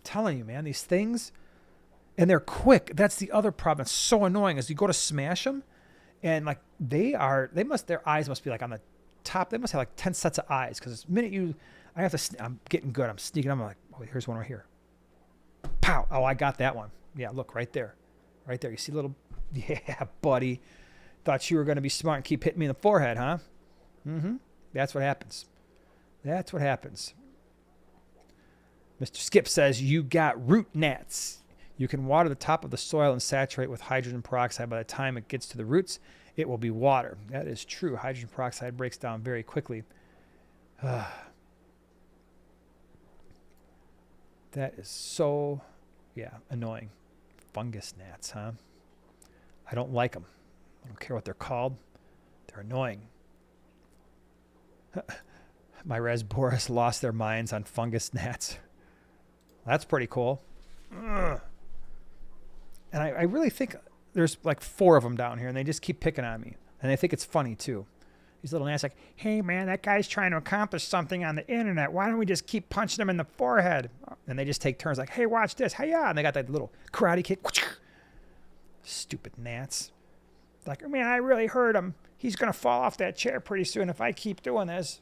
Telling you, man, these things, and they're quick. That's the other problem. It's so annoying is you go to smash them, and like their eyes must be like on the top. They must have like 10 sets of eyes because the minute I'm getting good. I'm sneaking. I'm like, oh, here's one right here. Pow! Oh, I got that one. Yeah, look right there, right there. You see little, yeah, buddy. Thought you were going to be smart and keep hitting me in the forehead, huh? Mm-hmm. That's what happens. That's what happens. Mr. Skip says, you got root gnats. You can water the top of the soil and saturate with hydrogen peroxide. By the time it gets to the roots, it will be water. That is true. Hydrogen peroxide breaks down very quickly. That is so, annoying. Fungus gnats, huh? I don't like them. I don't care what they're called. They're annoying. My Rasboras lost their minds on fungus gnats. That's pretty cool. Ugh. And I really think there's like 4 of them down here, and they just keep picking on me. And I think it's funny, too. These little gnats like, hey, man, that guy's trying to accomplish something on the internet. Why don't we just keep punching him in the forehead? And they just take turns like, hey, watch this. Hi-ya. And they got that little karate kick. Stupid gnats. Like, man, I really hurt him. He's going to fall off that chair pretty soon if I keep doing this.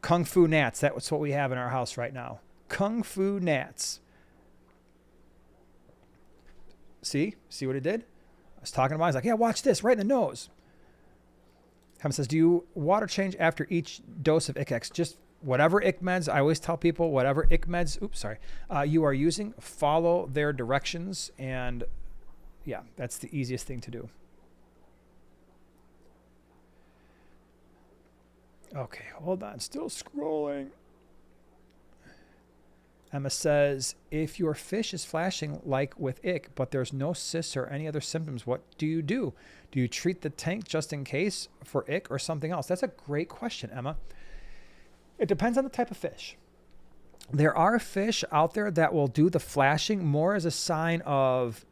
Kung Fu gnats. That's what we have in our house right now. Kung Fu gnats. See what it did? I was talking about it. I was like, yeah, watch this, right in the nose. Kevin says, do you water change after each dose of ICX? Just whatever IC meds, I always tell people, whatever IC meds, you are using, follow their directions. And yeah, that's the easiest thing to do. Okay, hold on. Still scrolling. Emma says, if your fish is flashing like with ick, but there's no cysts or any other symptoms, what do you do? Do you treat the tank just in case for ick or something else? That's a great question, Emma. It depends on the type of fish. There are fish out there that will do the flashing more as a sign of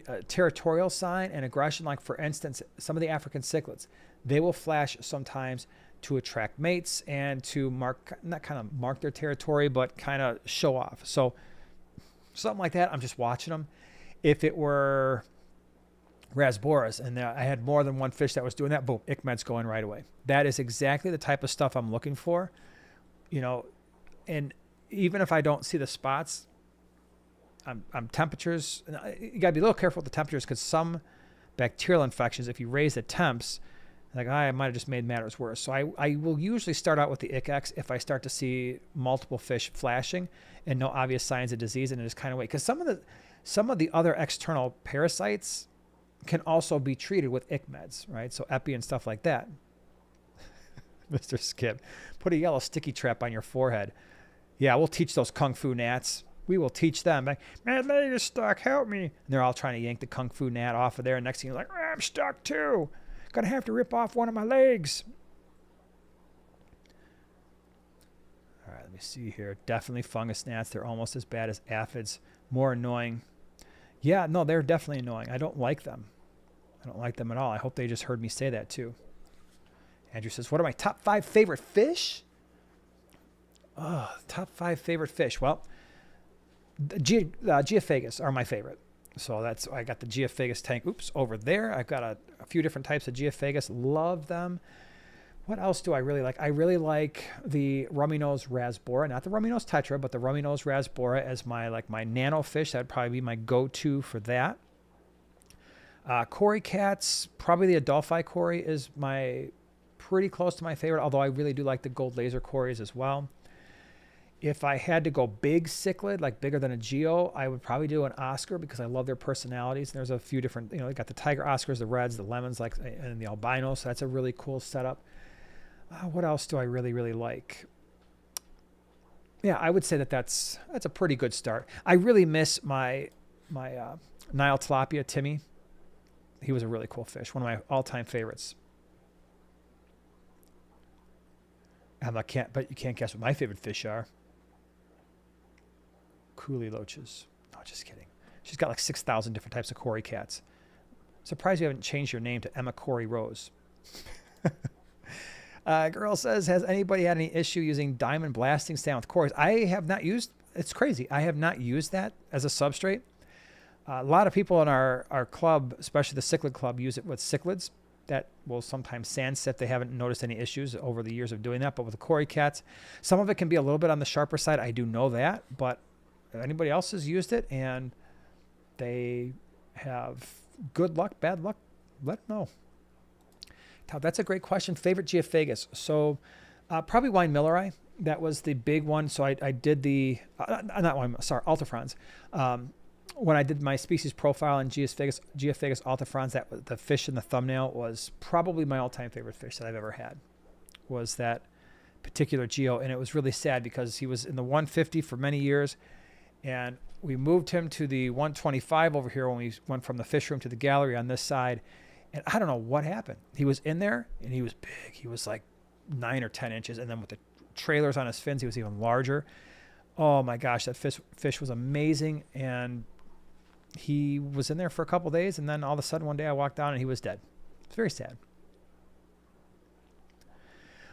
a territorial sign and aggression. Like, for instance, some of the African cichlids, they will flash sometimes to attract mates and to mark their territory, but kind of show off. So something like that, I'm just watching them. If it were Rasboras and I had more than one fish that was doing that, boom, ICMED's going right away. That is exactly the type of stuff I'm looking for, and even if I don't see the spots, I'm temperatures. You gotta be a little careful with the temperatures, because some bacterial infections, if you raise the temps, like I might have just made matters worse. So I will usually start out with the ICX if I start to see multiple fish flashing and no obvious signs of disease, and just kind of wait. Because some of the other external parasites can also be treated with IC meds, right? So epi and stuff like that. Mr. Skip, put a yellow sticky trap on your forehead. Yeah, we'll teach those Kung Fu gnats. We will teach them. Like, my leg is stuck, help me. And they're all trying to yank the Kung Fu gnat off of there. And next thing you're like, I'm stuck too. Gonna have to rip off one of my legs. All right, let me see here. Definitely fungus gnats. They're almost as bad as aphids. More annoying. Yeah, no, they're definitely annoying. I don't like them. I don't like them at all. I hope they just heard me say that too. Andrew says, what are my top 5 favorite fish? Oh, top 5 favorite fish. Well, the Geophagus are my favorite. So I got the Geophagus tank, over there. I've got a few different types of Geophagus. Love them. What else do I really like? I really like the rummy-nosed Rasbora, not the rummy-nosed tetra, but the rummy-nosed Rasbora as my nano fish. That'd probably be my go-to for that. Cory cats, probably the Adolphi Cory is pretty close to my favorite, although I really do like the gold laser Corys as well. If I had to go big cichlid, like bigger than a Geo, I would probably do an Oscar, because I love their personalities. And there's a few different, they got the tiger Oscars, the reds, the lemons, and the albinos. So that's a really cool setup. What else do I really, really like? Yeah, I would say that's a pretty good start. I really miss my Nile tilapia, Timmy. He was a really cool fish, one of my all-time favorites. But you can't guess what my favorite fish are. Coolie loaches. No, just kidding. She's got like 6,000 different types of Cory cats. Surprised you haven't changed your name to Emma Cory Rose. Girl says, has anybody had any issue using diamond blasting sand with Corys? I have not used, it's crazy. I have not used that as a substrate. A lot of people in our club, especially the cichlid club, use it with cichlids. That will sometimes sand set. They haven't noticed any issues over the years of doing that. But with the Cory cats, some of it can be a little bit on the sharper side. I do know that. But if anybody else has used it and they have good luck, bad luck, let them know. Now, that's a great question. Favorite Geophagus. So probably wine milleri. That was the big one. So I did the, not wine, sorry, Altifrons. When I did my species profile in Geophagus altifrons, the fish in the thumbnail was probably my all-time favorite fish that I've ever had, was that particular Geo. And it was really sad because he was in the 150 for many years, and we moved him to the 125 over here when we went from the fish room to the gallery on this side. And I don't know what happened. He was in there and he was big. He was like 9 or 10 inches. And then with the trailers on his fins, he was even larger. Oh my gosh, that fish was amazing. And he was in there for a couple days. And then all of a sudden one day I walked down and he was dead. It's very sad.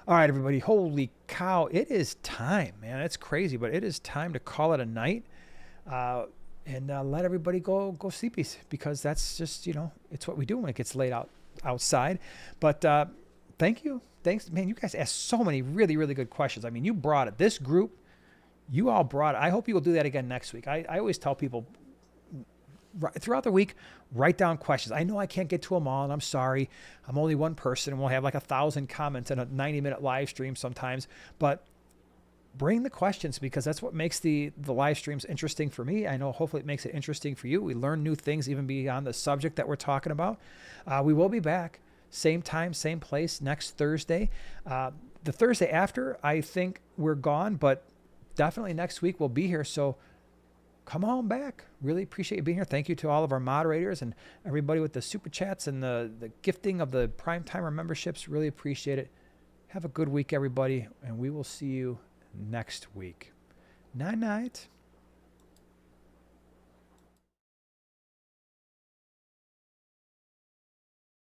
All right, everybody. Holy cow. It is time, man. It's crazy, but it is time to call it a night. And let everybody go sleepies, because that's just, it's what we do when it gets late outside. But thank you. Thanks, man. You guys asked so many really, really good questions. I mean, you brought it. This group, you all brought it. I hope you will do that again next week. I always tell people throughout the week, write down questions. I know I can't get to them all, and I'm sorry. I'm only one person, and we'll have like 1,000 comments in a 90-minute live stream sometimes. But bring the questions, because that's what makes the live streams interesting for me. I know hopefully it makes it interesting for you. We learn new things even beyond the subject that we're talking about. We will be back, same time, same place, next Thursday. The Thursday after, I think we're gone, but definitely next week we'll be here. So come on back. Really appreciate you being here. Thank you to all of our moderators and everybody with the super chats and the gifting of the Prime Timer memberships. Really appreciate it. Have a good week, everybody, and we will see you next week. Night night.